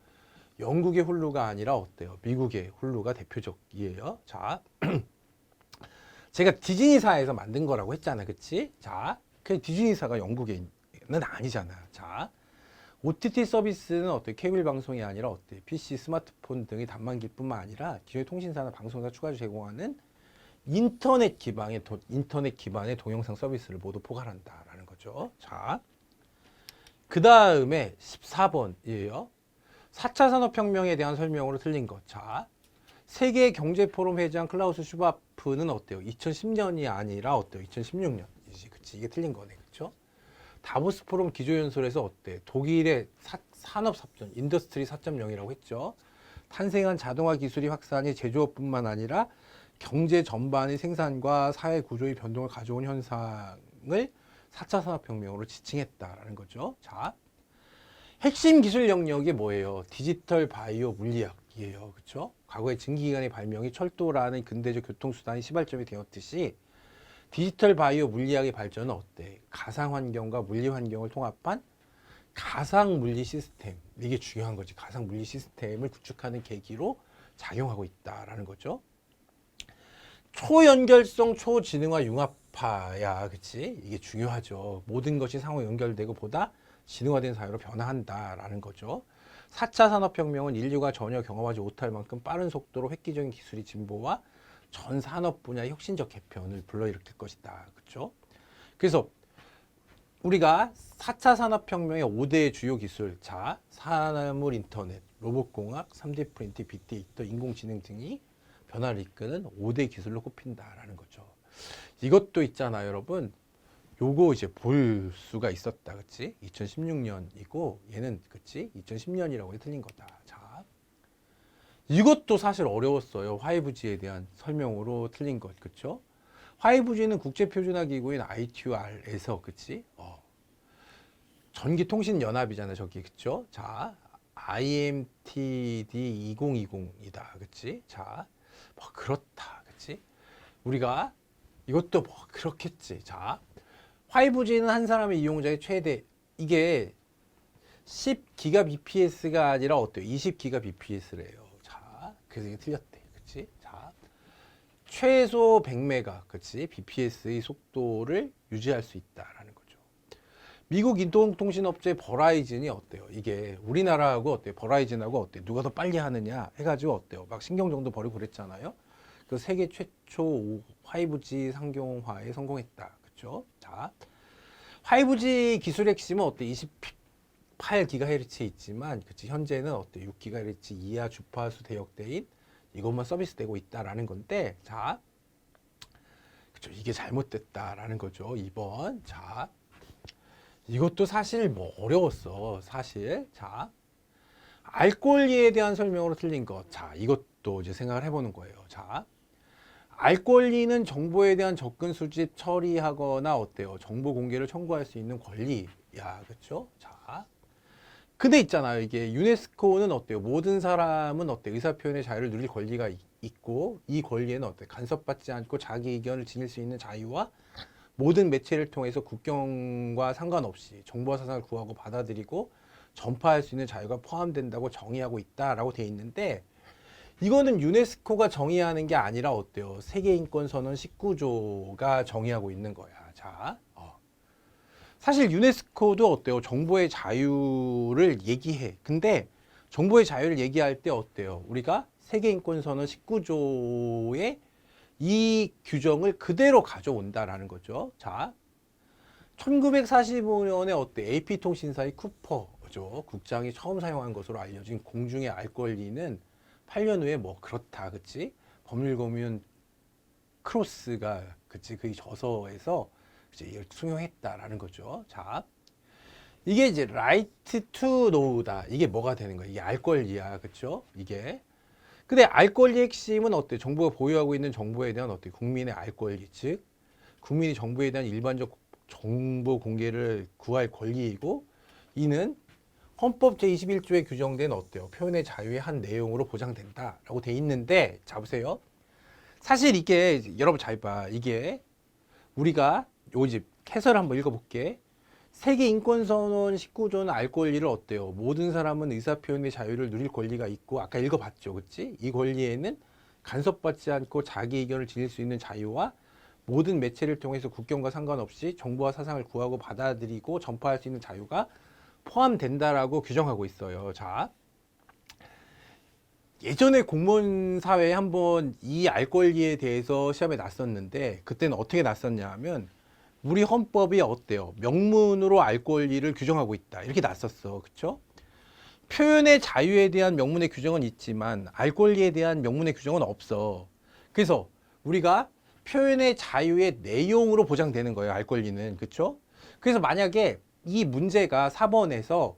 영국의 훌루가 아니라 어때요? 미국의 훌루가 대표적이에요. 자, 제가 디즈니사에서 만든 거라고 했잖아, 그치? 자, 그 디즈니사가 영국에는 아니잖아. 자, OTT 서비스는 어때? 케이블 방송이 아니라 어때? PC, 스마트폰 등의 단말기뿐만 아니라 기존의 통신사나 방송사 추가로 제공하는 인터넷 기반의 동영상 서비스를 모두 포괄한다라는 거죠. 자, 그 다음에 14번이에요. 4차 산업혁명에 대한 설명으로 틀린 것. 자, 세계 경제 포럼 회장 클라우스 슈바프는 어때요? 2010년이 아니라 어때요? 2016년. 그치, 이게 틀린 거네, 그렇죠? 다보스 포럼 기조연설에서 어때? 독일의 산업삽전, 인더스트리 4.0이라고 했죠. 탄생한 자동화 기술이 확산이 제조업뿐만 아니라 경제 전반의 생산과 사회 구조의 변동을 가져온 현상을 혁명을 4차 산업혁명으로 지칭했다라는 거죠. 자, 핵심 기술 영역이 뭐예요? 디지털 바이오 물리학이에요. 그렇죠? 과거에 증기기관의 발명이 철도라는 근대적 교통수단이 시발점이 되었듯이 디지털 바이오 물리학의 발전은 어때? 가상 환경과 물리 환경을 통합한 가상 물리 시스템, 이게 중요한 거지. 가상 물리 시스템을 구축하는 계기로 작용하고 있다라는 거죠. 초연결성, 초지능화, 융합화야, 그치? 이게 중요하죠. 모든 것이 상호 연결되고 보다 지능화된 사회로 변화한다라는 거죠. 4차 산업혁명은 인류가 전혀 경험하지 못할 만큼 빠른 속도로 획기적인 기술의 진보와 전 산업 분야의 혁신적 개편을 불러일으킬 것이다. 그렇죠? 그래서 우리가 4차 산업혁명의 5대 주요 기술, 자, 산화물 인터넷, 로봇공학, 3D 프린팅, 빅데이터, 인공지능 등이 변화를 이끄는 5대 기술로 꼽힌다라는 거죠. 이것도 있잖아요, 여러분. 요거 이제 볼 수가 있었다, 그치? 2016년이고 얘는 그치? 2010년이라고 해 틀린 거다. 자, 이것도 사실 어려웠어요. 5G에 대한 설명으로 틀린 것, 그쵸? 5G는 국제표준화기구인 ITUR에서, 그치? 전기통신연합이잖아요, 저기, 그쵸? 자, IMTD 2020이다, 그치? 자, 뭐 그렇다, 그치? 우리가 이것도 뭐 그렇겠지. 자, 5G는 한 사람의 이용자의 최대, 이게 10GBps가 아니라 어때요? 20GBps래요. 자, 그래서 이게 틀렸대. 그치? 자, 최소 100메가, 그치? bps의 속도를 유지할 수 있다라는 거죠. 미국 인터통신업체 버라이즌이 어때요? 이게 우리나라하고 어때요? 버라이즌하고 어때요? 누가 더 빨리 하느냐 해가지고 어때요? 막 신경정도 벌이고 그랬잖아요. 그 세계 최초 5G 상용화에 성공했다. 그렇죠? 자, 5G 기술 핵심은 어때? 28GHz에 있지만, 그치? 현재는 어때? 6GHz 이하 주파수 대역대인 이것만 서비스되고 있다라는 건데, 자, 그쵸? 이게 잘못됐다라는 거죠. 2번. 자, 이것도 사실 뭐 어려웠어. 사실. 자, 알 권리에 대한 설명으로 틀린 것. 자, 이것도 이제 생각을 해보는 거예요. 자, 알 권리는 정보에 대한 접근, 수집, 처리하거나 어때요? 정보 공개를 청구할 수 있는 권리야, 그렇죠? 자, 근데 있잖아요. 이게 유네스코는 어때요? 모든 사람은 어때? 의사표현의 자유를 누릴 권리가 있고, 이 권리에는 어때? 간섭받지 않고 자기 의견을 지닐 수 있는 자유와 모든 매체를 통해서 국경과 상관없이 정보와 사상을 구하고 받아들이고 전파할 수 있는 자유가 포함된다고 정의하고 있다라고 돼 있는데, 이거는 유네스코가 정의하는 게 아니라 어때요? 세계인권선언 19조가 정의하고 있는 거야. 자, 사실 유네스코도 어때요? 정보의 자유를 얘기해. 근데 정보의 자유를 얘기할 때 어때요? 우리가 세계인권선언 19조의 이 규정을 그대로 가져온다라는 거죠. 자, 1945년에 어때? AP통신사의 쿠퍼죠. 국장이 처음 사용한 것으로 알려진 공중의 알 권리는 8년 후에 뭐 그렇다, 그치? 법률고문 크로스가, 그치? 그 저서에서 이제 이걸 승용했다라는 거죠. 자, 이게 이제 right to know다. 이게 뭐가 되는 거야? 이게 알 권리야, 그쵸? 이게. 근데 알 권리의 핵심은 어때? 정부가 보유하고 있는 정보에 대한 어때? 국민의 알 권리, 즉 국민이 정보에 대한 일반적 정보 공개를 구할 권리이고, 이는 헌법 제21조에 규정된 어때요? 표현의 자유의 한 내용으로 보장된다라고 돼 있는데, 자 보세요. 사실 이게 여러분 잘 봐. 이게 우리가 요 이제 해설을 한번 읽어볼게. 세계인권선언 19조는 알 권리를 어때요? 모든 사람은 의사표현의 자유를 누릴 권리가 있고, 아까 읽어봤죠, 그치? 이 권리에는 간섭받지 않고 자기 의견을 지닐 수 있는 자유와 모든 매체를 통해서 국경과 상관없이 정보와 사상을 구하고 받아들이고 전파할 수 있는 자유가 포함된다라고 규정하고 있어요. 자, 예전에 공무원 사회에 한번 이 알 권리에 대해서 시험에 났었는데, 그때는 어떻게 났었냐 하면, 우리 헌법이 어때요? 명문으로 알 권리를 규정하고 있다. 이렇게 났었어. 그쵸? 표현의 자유에 대한 명문의 규정은 있지만 알 권리에 대한 명문의 규정은 없어. 그래서 우리가 표현의 자유의 내용으로 보장되는 거예요. 알 권리는. 그쵸? 그래서 만약에 이 문제가 4번에서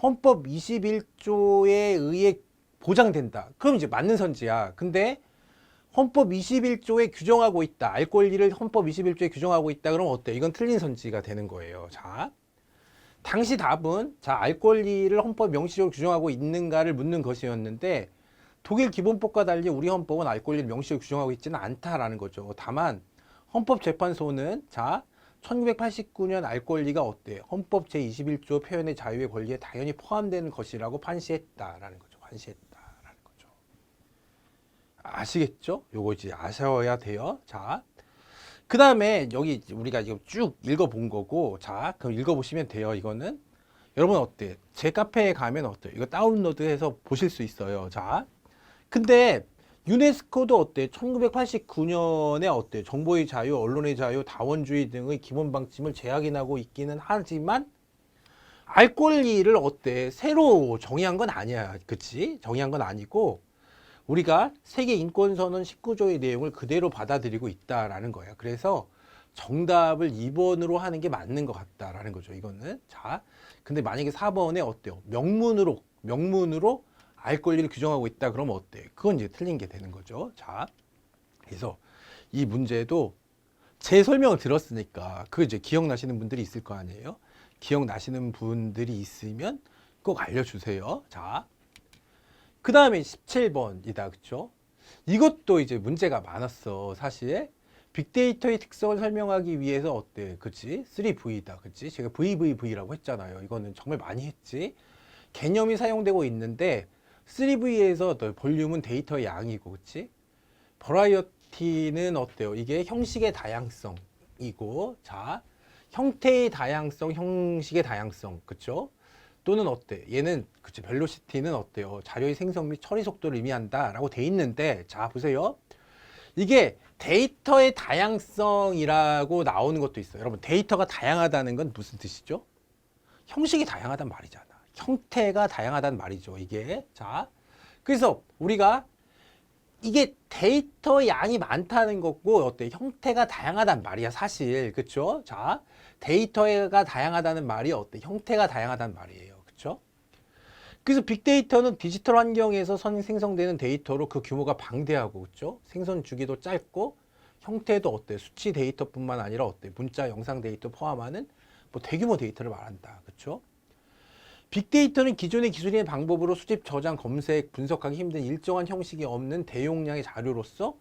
헌법 21조에 의해 보장된다. 그럼 이제 맞는 선지야. 근데 헌법 21조에 규정하고 있다. 알 권리를 헌법 21조에 규정하고 있다. 그럼 어때? 이건 틀린 선지가 되는 거예요. 자, 당시 답은 알 권리를 헌법 명시적으로 규정하고 있는가를 묻는 것이었는데 독일 기본법과 달리 우리 헌법은 알 권리를 명시적으로 규정하고 있지는 않다라는 거죠. 다만 헌법재판소는 1989년 알 권리가 어때? 헌법 제21조 표현의 자유의 권리에 당연히 포함되는 것이라고 판시했다라는 거죠. 판시했다라는 거죠. 아시겠죠? 요거 이제 아셔야 돼요. 자, 그 다음에 여기 우리가 지금 쭉 읽어본 거고, 그럼 읽어보시면 돼요. 이거는 여러분 어때? 제 카페에 가면 어때요? 이거 다운로드해서 보실 수 있어요. 근데 유네스코도 어때? 1989년에 어때? 정보의 자유, 언론의 자유, 다원주의 등의 기본 방침을 재확인하고 있기는 하지만 알 권리를 어때? 새로 정의한 건 아니야. 그치? 정의한 건 아니고 우리가 세계 인권선언 19조의 내용을 그대로 받아들이고 있다라는 거예요. 그래서 정답을 2번으로 하는 게 맞는 것 같다라는 거죠. 이거는. 근데 만약에 4번에 어때요? 명문으로 알 권리를 규정하고 있다. 그러면 어때? 그건 이제 틀린 게 되는 거죠. 그래서 이 문제도 제 설명을 들었으니까 그 이제 기억나시는 분들이 있을 거 아니에요? 기억나시는 분들이 있으면 꼭 알려주세요. 그 다음에 17번이다. 그쵸? 이것도 이제 문제가 많았어. 사실 빅데이터의 특성을 설명하기 위해서 어때? 그치? 3V다. 그치? 제가 VVV라고 했잖아요. 이거는 정말 많이 했지. 개념이 사용되고 있는데 3V에서 볼륨은 데이터의 양이고, 그치? 버라이어티는 어때요? 이게 형식의 다양성이고, 형태의 다양성, 형식의 다양성, 그쵸? 또는 어때? 얘는 그치? 벨로시티는 어때요? 자료의 생성 및 처리 속도를 의미한다라고 돼 있는데, 보세요. 이게 데이터의 다양성이라고 나오는 것도 있어요. 여러분, 데이터가 다양하다는 건 무슨 뜻이죠? 형식이 다양하단 말이잖아. 형태가 다양하단 말이죠. 이게. 그래서 우리가 이게 데이터 양이 많다는 거고 어때? 형태가 다양하단 말이야, 사실. 그쵸? 데이터가 다양하다는 말이 어때? 형태가 다양하단 말이에요. 그쵸? 그래서 빅데이터는 디지털 환경에서 생성되는 데이터로 그 규모가 방대하고, 그쵸? 생성 주기도 짧고, 형태도 어때? 수치 데이터뿐만 아니라 어때? 문자, 영상 데이터 포함하는 뭐 대규모 데이터를 말한다. 그쵸? 빅데이터는 기존의 기술이나 방법으로 수집, 저장, 검색, 분석하기 힘든 일정한 형식이 없는 대용량의 자료로서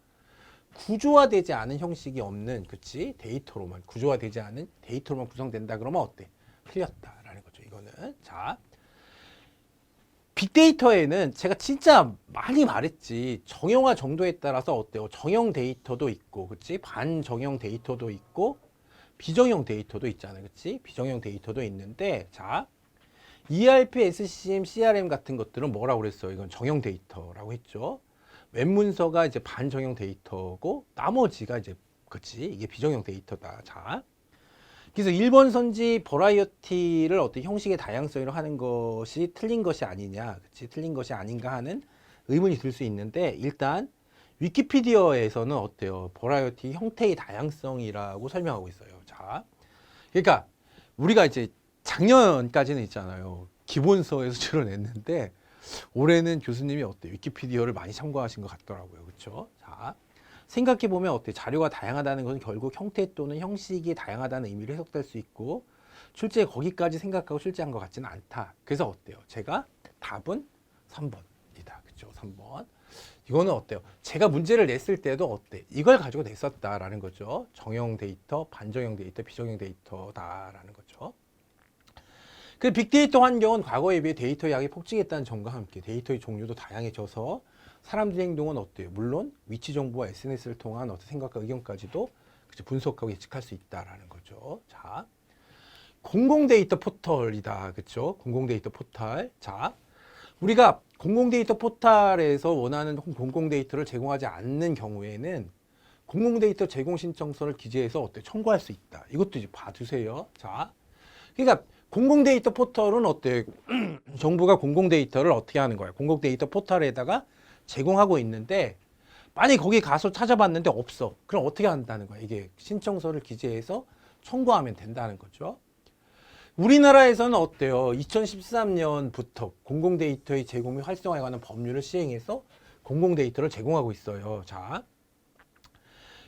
구조화되지 않은 형식이 없는, 그치? 데이터로만, 구조화되지 않은 데이터로만 구성된다. 그러면 어때? 틀렸다라는 거죠. 이거는. 빅데이터에는 제가 진짜 많이 말했지. 정형화 정도에 따라서 어때요? 정형 데이터도 있고, 그치? 반정형 데이터도 있고, 비정형 데이터도 있잖아요. 그치? 비정형 데이터도 있는데, ERP, SCM, CRM 같은 것들은 뭐라고 그랬어요? 이건 정형 데이터라고 했죠. 웹문서가 이제 반정형 데이터고, 나머지가 이제, 그치? 이게 비정형 데이터다. 그래서 1번 선지 버라이어티를 어떤 형식의 다양성으로 하는 것이 틀린 것이 아니냐, 그치? 틀린 것이 아닌가 하는 의문이 들 수 있는데, 일단 위키피디어에서는 어때요? 버라이어티 형태의 다양성이라고 설명하고 있어요. 그러니까 우리가 이제 작년까지는 있잖아요. 기본서에서 출연했는데 올해는 교수님이 어때요? 위키피디어를 많이 참고하신 것 같더라고요. 그렇죠? 생각해보면 어때? 자료가 다양하다는 것은 결국 형태 또는 형식이 다양하다는 의미로 해석될 수 있고 실제 거기까지 생각하고 출제한 것 같지는 않다. 그래서 어때요? 제가 답은 3번이다. 그렇죠? 3번. 이거는 어때요? 제가 문제를 냈을 때도 어때? 이걸 가지고 냈었다라는 거죠. 정형 데이터, 반정형 데이터, 비정형 데이터다라는 거죠. 그 빅데이터 환경은 과거에 비해 데이터 양이 폭증했다는 점과 함께 데이터의 종류도 다양해져서 사람들의 행동은 어때요? 물론 위치 정보와 SNS를 통한 어떤 생각과 의견까지도 분석하고 예측할 수 있다라는 거죠. 공공 데이터 포털이다. 그렇죠? 공공 데이터 포털. 우리가 공공 데이터 포털에서 원하는 공공 데이터를 제공하지 않는 경우에는 공공 데이터 제공 신청서를 기재해서 어때? 청구할 수 있다. 이것도 이제 봐주세요. 그러니까 공공 데이터 포털은 어때요? 정부가 공공 데이터를 어떻게 하는 거야? 공공 데이터 포털에다가 제공하고 있는데 만약에 거기 가서 찾아봤는데 없어. 그럼 어떻게 한다는 거야? 이게 신청서를 기재해서 청구하면 된다는 거죠. 우리나라에서는 어때요? 2013년부터 공공데이터의 제공 및 활성화에 관한 법률을 시행해서 공공데이터를 제공하고 있어요.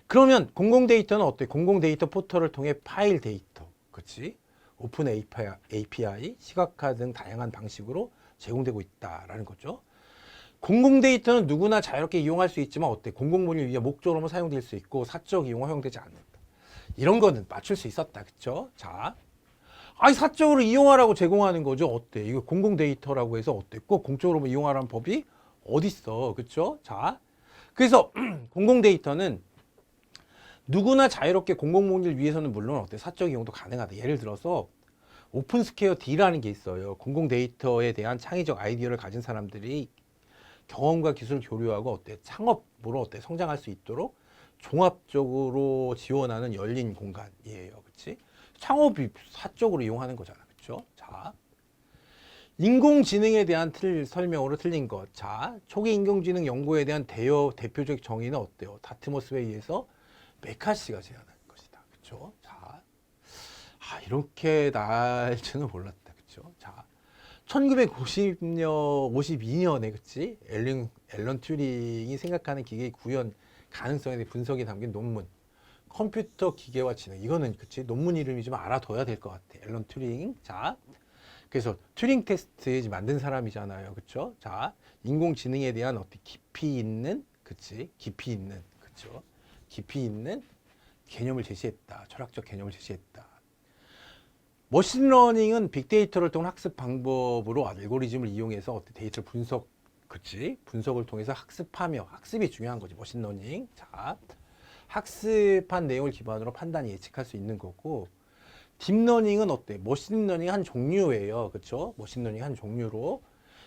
그러면 공공 데이터는 어때? 공공 데이터 포털을 통해 파일 데이터, 그렇지? 오픈 API, 시각화 등 다양한 방식으로 제공되고 있다라는 거죠. 공공 데이터는 누구나 자유롭게 이용할 수 있지만 어때? 공공문을 위해 목적으로만 사용될 수 있고 사적 이용은 허용되지 않는다. 이런 거는 맞출 수 있었다, 그렇죠? 자, 아니 사적으로 이용하라고 제공하는 거죠. 어때? 이거 공공 데이터라고 해서 어때? 꼭 공적으로 이용하라는 법이 어디 있어, 그렇죠? 자, 그래서 공공 데이터는 누구나 자유롭게 공공목리를 위해서는 물론 어때? 사적 이용도 가능하다. 예를 들어서 오픈스퀘어 D라는 게 있어요. 공공 데이터에 대한 창의적 아이디어를 가진 사람들이 경험과 기술을 교류하고 어때? 창업으로 어때? 성장할 수 있도록 종합적으로 지원하는 열린 공간이에요. 그렇지? 창업이 사적으로 이용하는 거잖아. 그렇죠? 자, 인공지능에 대한 설명으로 틀린 것. 자, 초기 인공지능 연구에 대한 대표적 정의는 어때요? 다트머스에 의해서 메카시가 제안한 것이다. 그렇죠? 자, 이렇게 날 줄은 몰랐다. 그렇죠? 자, 1952년에 그치? 앨런 튜링이 생각하는 기계의 구현 가능성에 대해 분석이 담긴 논문. 컴퓨터 기계와 지능. 이거는 그치? 논문 이름이 좀 알아둬야 될 것 같아. 앨런 튜링. 자, 그래서 튜링 테스트 만든 사람이잖아요. 그쵸? 자, 인공지능에 대한 어떤 깊이 있는, 그치? 깊이 있는, 그쵸? 깊이 있는 개념을 제시했다. 철학적 개념을 제시했다. 머신러닝은 빅데이터를 통한 학습 방법으로 알고리즘을 이용해서 어떤 데이터를 분석을 통해서 학습하며, 학습이 중요한 거지. 머신러닝. 자, 학습한 내용을 기반으로 판단이 예측할 수 있는 거고, 딥러닝은 어때? 머신러닝 한 종류예요. 그렇죠? 머신러닝 한 종류로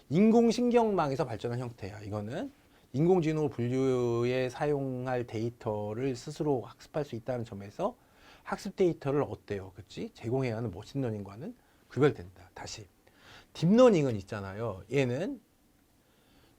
인공신경망에서 발전한 형태야. 이거는 인공지능 분류에 사용할 데이터를 스스로 학습할 수 있다는 점에서 학습 데이터를 어때요? 그치? 제공해야 하는 머신러닝과는 구별된다. 다시. 딥러닝은 있잖아요. 얘는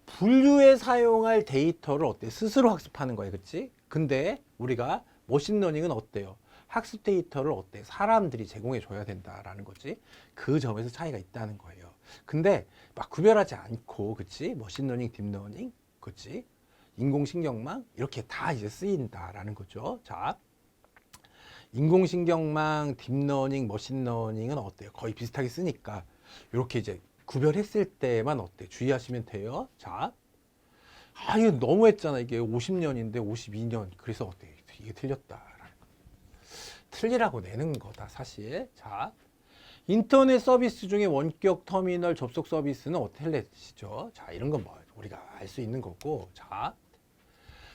분류에 사용할 데이터를 어때? 스스로 학습하는 거예요. 그치? 근데 우리가 머신러닝은 어때요? 학습 데이터를 어때? 사람들이 제공해 줘야 된다라는 거지. 그 점에서 차이가 있다는 거예요. 근데 막 구별하지 않고, 그치? 머신러닝, 딥러닝, 그치? 인공신경망, 이렇게 다 이제 쓰인다라는 거죠. 자, 인공신경망, 딥러닝, 머신러닝은 어때요? 거의 비슷하게 쓰니까 이렇게 이제 구별했을 때만 어때? 주의하시면 돼요. 자, 이거 너무했잖아. 이게 50년인데 52년. 그래서 어때? 이게 틀렸다. 틀리라고 내는 거다, 사실. 자, 인터넷 서비스 중에 원격 터미널 접속 서비스는 텔넷이죠. 자, 이런 건 뭐 우리가 알 수 있는 거고. 자,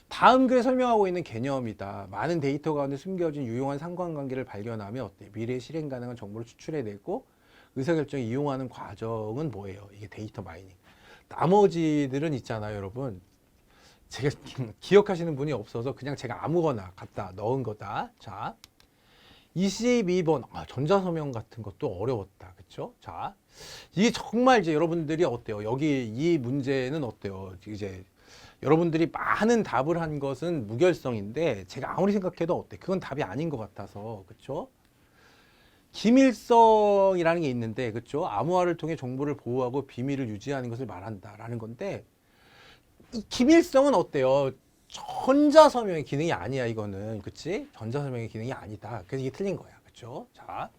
다음 글에 설명하고 있는 개념이다. 많은 데이터 가운데 숨겨진 유용한 상관관계를 발견하며 어때? 미래에 실행 가능한 정보를 추출해내고 의사결정에 이용하는 과정은 뭐예요? 이게 데이터 마이닝. 나머지들은 있잖아요, 여러분. 제가 기억하시는 분이 없어서 그냥 제가 아무거나 갖다 넣은 거다. 자, 22번 전자서명 같은 것도 어려웠다. 그쵸? 자, 이게 정말 이제 여러분들이 어때요? 여기 이 문제는 어때요? 이제 여러분들이 많은 답을 한 것은 무결성인데 제가 아무리 생각해도 어때? 그건 답이 아닌 것 같아서. 그쵸? 기밀성이라는 게 있는데, 그쵸? 암호화를 통해 정보를 보호하고 비밀을 유지하는 것을 말한다라는 건데, 이 기밀성은 어때요? 전자서명의 기능이 아니야, 이거는. 그치? 전자서명의 기능이 아니다. 그래서 이게 틀린 거야. 그쵸? 자,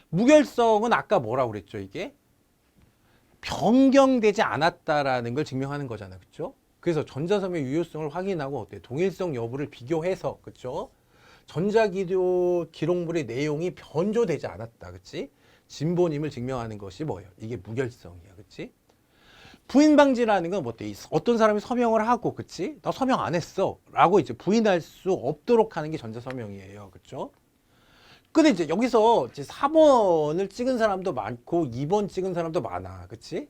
무결성은 아까 뭐라고 그랬죠, 이게? 변경되지 않았다라는 걸 증명하는 거잖아. 그쵸? 그래서 전자서명의 유효성을 확인하고 어때? 동일성 여부를 비교해서, 그쵸? 기록물의 내용이 변조되지 않았다. 그치? 진본임을 증명하는 것이 뭐예요? 이게 무결성이야. 그치? 부인 방지라는 건 뭐 어떤 사람이 서명을 하고, 그치? 나 서명 안 했어. 라고 이제 부인할 수 없도록 하는 게 전자서명이에요. 그쵸? 근데 이제 여기서 이제 4번을 찍은 사람도 많고 2번 찍은 사람도 많아. 그치?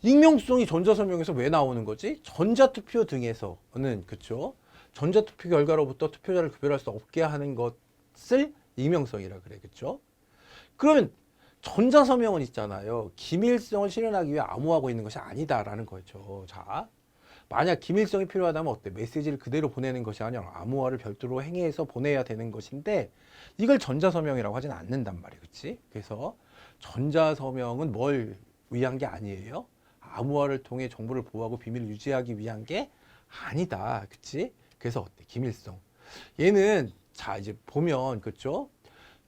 익명성이 전자서명에서 왜 나오는 거지? 전자투표 등에서는, 그쵸? 전자투표 결과로부터 투표자를 구별할 수 없게 하는 것을 익명성이라 그래. 그쵸? 그러면 전자서명은 있잖아요. 기밀성을 실현하기 위해 암호하고 있는 것이 아니다라는 거죠. 자, 만약 기밀성이 필요하다면 어때? 메시지를 그대로 보내는 것이 아니라 암호화를 별도로 행해서 보내야 되는 것인데 이걸 전자서명이라고 하진 않는단 말이에요. 그치? 그래서 전자서명은 뭘 위한 게 아니에요. 암호화를 통해 정보를 보호하고 비밀을 유지하기 위한 게 아니다. 그치? 그래서 어때? 기밀성. 얘는 자 이제 보면 그쵸?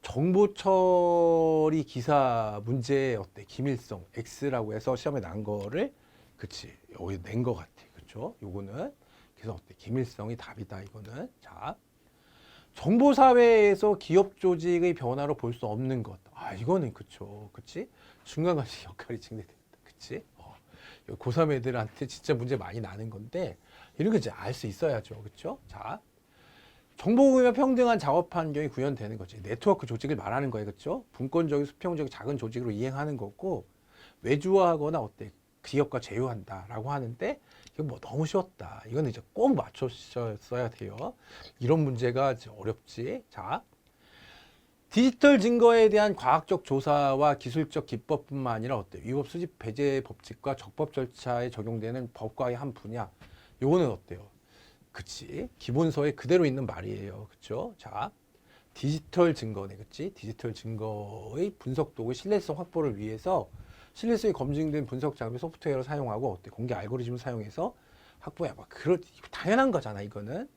정보 처리 기사 문제 어때? 기밀성 X라고 해서 시험에 난 거를 그치 여기 낸 거 같아. 그쵸? 요거는 그래서 어때? 기밀성이 답이다 이거는. 자 정보 사회에서 기업 조직의 변화로 볼 수 없는 것. 아 이거는 그쵸. 그치? 중간관리 역할이 증대된다. 그치? 고3 애들한테 진짜 문제 많이 나는 건데 이런 거 이제 알 수 있어야죠. 그쵸? 자 정보공유와 평등한 작업 환경이 구현되는 거지. 네트워크 조직을 말하는 거예요. 그렇죠? 분권적이고 수평적인 작은 조직으로 이행하는 거고 외주화하거나 어때? 기업과 제휴한다라고 하는데 이건 뭐 너무 쉬웠다. 이건 이제 꼭 맞췄어야 돼요. 이런 문제가 이제 어렵지. 자, 디지털 증거에 대한 과학적 조사와 기술적 기법뿐만 아니라 어때? 위법 수집 배제 법칙과 적법 절차에 적용되는 법과의 한 분야. 요거는 어때요? 그치. 기본서에 그대로 있는 말이에요. 그쵸? 자, 디지털 증거네. 그치? 디지털 증거의 분석 도구 신뢰성 확보를 위해서 신뢰성이 검증된 분석 장비 소프트웨어를 사용하고 어때? 공개 알고리즘을 사용해서 확보해. 뭐 당연한 거잖아, 이거는.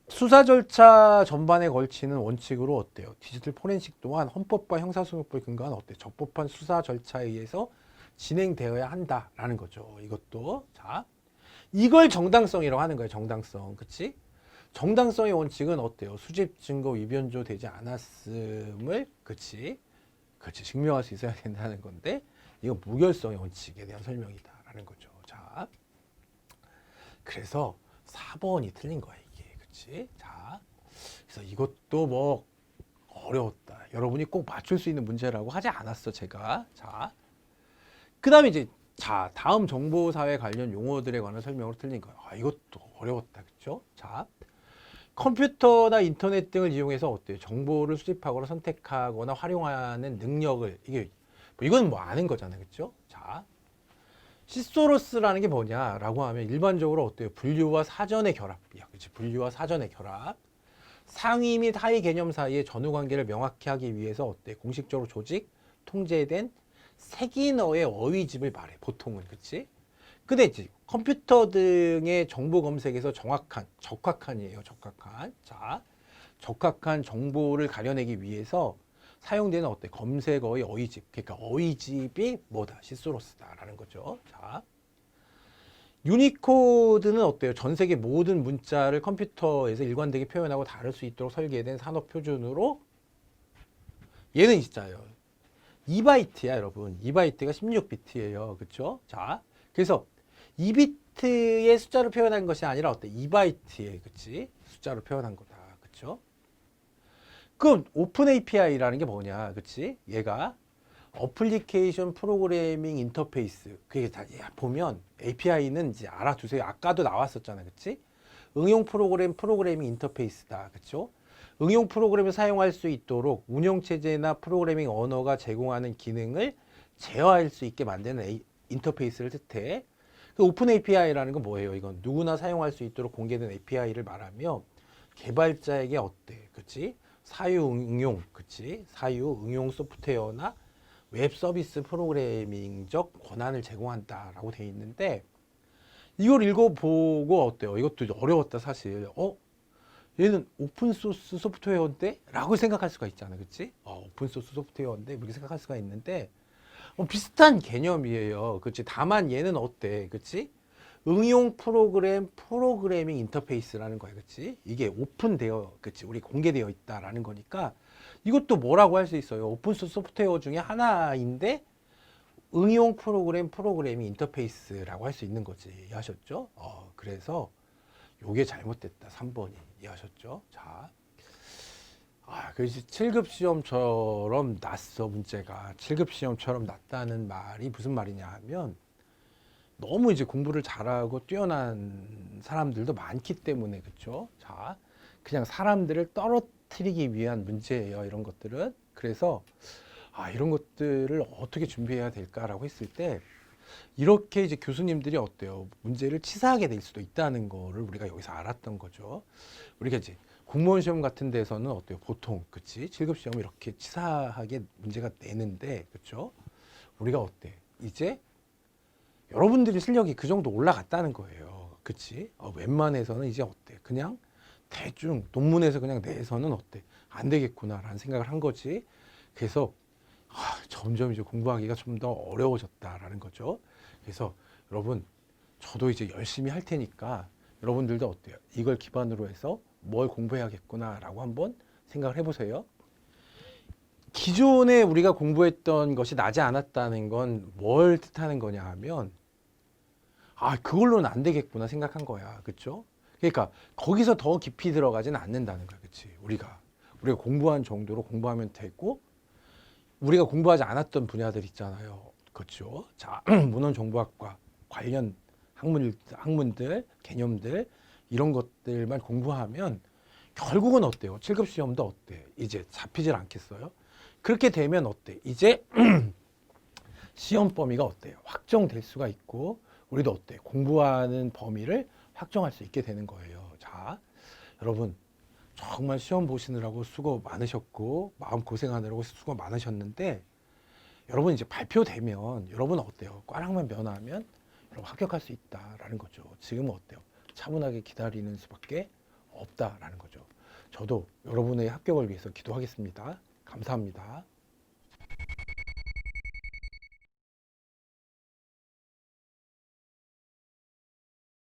수사 절차 전반에 걸치는 원칙으로 어때요? 디지털 포렌식 또한 헌법과 형사소송법에 근거한 어때? 적법한 수사 절차에 의해서 진행되어야 한다라는 거죠. 이것도. 자, 이걸 정당성이라고 하는 거예요. 정당성. 그치? 정당성의 원칙은 어때요? 수집 증거 위변조 되지 않았음을 그치? 그치. 증명할 수 있어야 된다는 건데 이건 무결성의 원칙에 대한 설명이다라는 거죠. 자, 그래서 4번이 틀린 거야 이게. 그치? 자, 그래서 이것도 뭐 어려웠다. 여러분이 꼭 맞출 수 있는 문제라고 하지 않았어 제가. 자, 그 다음에 이제 자, 다음 정보사회 관련 용어들에 관한 설명으로 틀린 거예요. 아, 이것도 어려웠다. 그쵸? 자, 컴퓨터나 인터넷 등을 이용해서 어때요? 정보를 수집하거나 선택하거나 활용하는 능력을, 이게, 뭐 이건 뭐 아는 거잖아요. 그쵸? 자, 시소로스라는 게 뭐냐라고 하면 일반적으로 어때요? 분류와 사전의 결합이야. 그치? 분류와 사전의 결합. 상위 및 하위 개념 사이의 전후 관계를 명확히 하기 위해서 어때? 공식적으로 조직, 통제된 색인어의 어휘집을 말해. 보통은. 그치? 근데 이제 컴퓨터 등의 정보 검색에서 적확한이에요. 적확한. 자, 적확한 정보를 가려내기 위해서 사용되는 어때? 검색어의 어휘집. 그러니까 어휘집이 뭐다? 시소로스다라는 거죠. 자, 유니코드는 어때요? 전 세계 모든 문자를 컴퓨터에서 일관되게 표현하고 다룰 수 있도록 설계된 산업 표준으로 얘는 있잖아요. 2바이트야, 여러분. 2바이트가 16비트예요. 그쵸? 자, 그래서 2비트의 숫자로 표현한 것이 아니라 어때? 2바이트의, 그치? 숫자로 표현한 거다. 그쵸? 그럼 오픈 API라는 게 뭐냐? 그치? 얘가 어플리케이션 프로그래밍 인터페이스. 그게 다 보면 API는 이제 알아두세요. 아까도 나왔었잖아. 그치? 응용 프로그래밍 인터페이스다. 그쵸? 응용 프로그램을 사용할 수 있도록 운영체제나 프로그래밍 언어가 제공하는 기능을 제어할 수 있게 만드는 인터페이스를 뜻해. 그 오픈 API라는 건 뭐예요? 이건 누구나 사용할 수 있도록 공개된 API를 말하며 개발자에게 어때? 그치? 사유 응용, 그치? 사유 응용 소프트웨어나 웹 서비스 프로그래밍적 권한을 제공한다라고 돼 있는데 이걸 읽어보고 어때요? 이것도 어려웠다 사실. 얘는 오픈소스 소프트웨어인데? 라고 생각할 수가 있잖아. 그치? 오픈소스 소프트웨어인데? 이렇게 생각할 수가 있는데 비슷한 개념이에요. 그치? 다만 얘는 어때? 그치? 응용 프로그래밍 인터페이스라는 거야. 그치? 이게 오픈되어, 그치? 우리 공개되어 있다라는 거니까 이것도 뭐라고 할 수 있어요? 오픈소스 소프트웨어 중에 하나인데 응용 프로그래밍 인터페이스라고 할 수 있는 거지. 이해하셨죠? 그래서 요게 잘못됐다. 3번이. 이해하셨죠? 자. 그래서 7급 시험처럼 났어, 문제가. 7급 시험처럼 났다는 말이 무슨 말이냐 하면 너무 이제 공부를 잘하고 뛰어난 사람들도 많기 때문에, 그쵸? 자, 그냥 사람들을 떨어뜨리기 위한 문제예요, 이런 것들은. 그래서, 이런 것들을 어떻게 준비해야 될까라고 했을 때, 이렇게 이제 교수님들이 어때요? 문제를 치사하게 낼 수도 있다는 거를 우리가 여기서 알았던 거죠. 우리가 이제 공무원 시험 같은 데서는 어때요? 보통, 그치? 7급 시험 이렇게 치사하게 문제가 내는데, 그쵸? 우리가 어때? 이제 여러분들이 실력이 그 정도 올라갔다는 거예요. 그치? 웬만해서는 이제 어때? 그냥 대충 논문에서 그냥 내서는 어때? 안 되겠구나라는 생각을 한 거지. 그래서 점점 이제 공부하기가 좀 더 어려워졌다라는 거죠. 그래서 여러분, 저도 이제 열심히 할 테니까 여러분들도 어때요? 이걸 기반으로 해서 뭘 공부해야겠구나라고 한번 생각을 해보세요. 기존에 우리가 공부했던 것이 나지 않았다는 건 뭘 뜻하는 거냐 하면, 그걸로는 안 되겠구나 생각한 거야. 그렇죠? 그러니까 거기서 더 깊이 들어가지는 않는다는 거야. 그렇지? 우리가 공부한 정도로 공부하면 되고, 우리가 공부하지 않았던 분야들 있잖아요. 그렇죠? 자, 문헌정보학과 관련 학문들, 개념들 이런 것들만 공부하면 결국은 어때요? 7급 시험도 어때? 이제 잡히질 않겠어요? 그렇게 되면 어때? 이제 시험 범위가 어때요? 확정될 수가 있고, 우리도 어때? 공부하는 범위를 확정할 수 있게 되는 거예요. 자, 여러분, 정말 시험 보시느라고 수고 많으셨고, 마음 고생하느라고 수고 많으셨는데, 여러분 이제 발표되면 여러분 어때요? 꽈락만 면하면 여러분 합격할 수 있다라는 거죠. 지금은 어때요? 차분하게 기다리는 수밖에 없다라는 거죠. 저도 여러분의 합격을 위해서 기도하겠습니다. 감사합니다.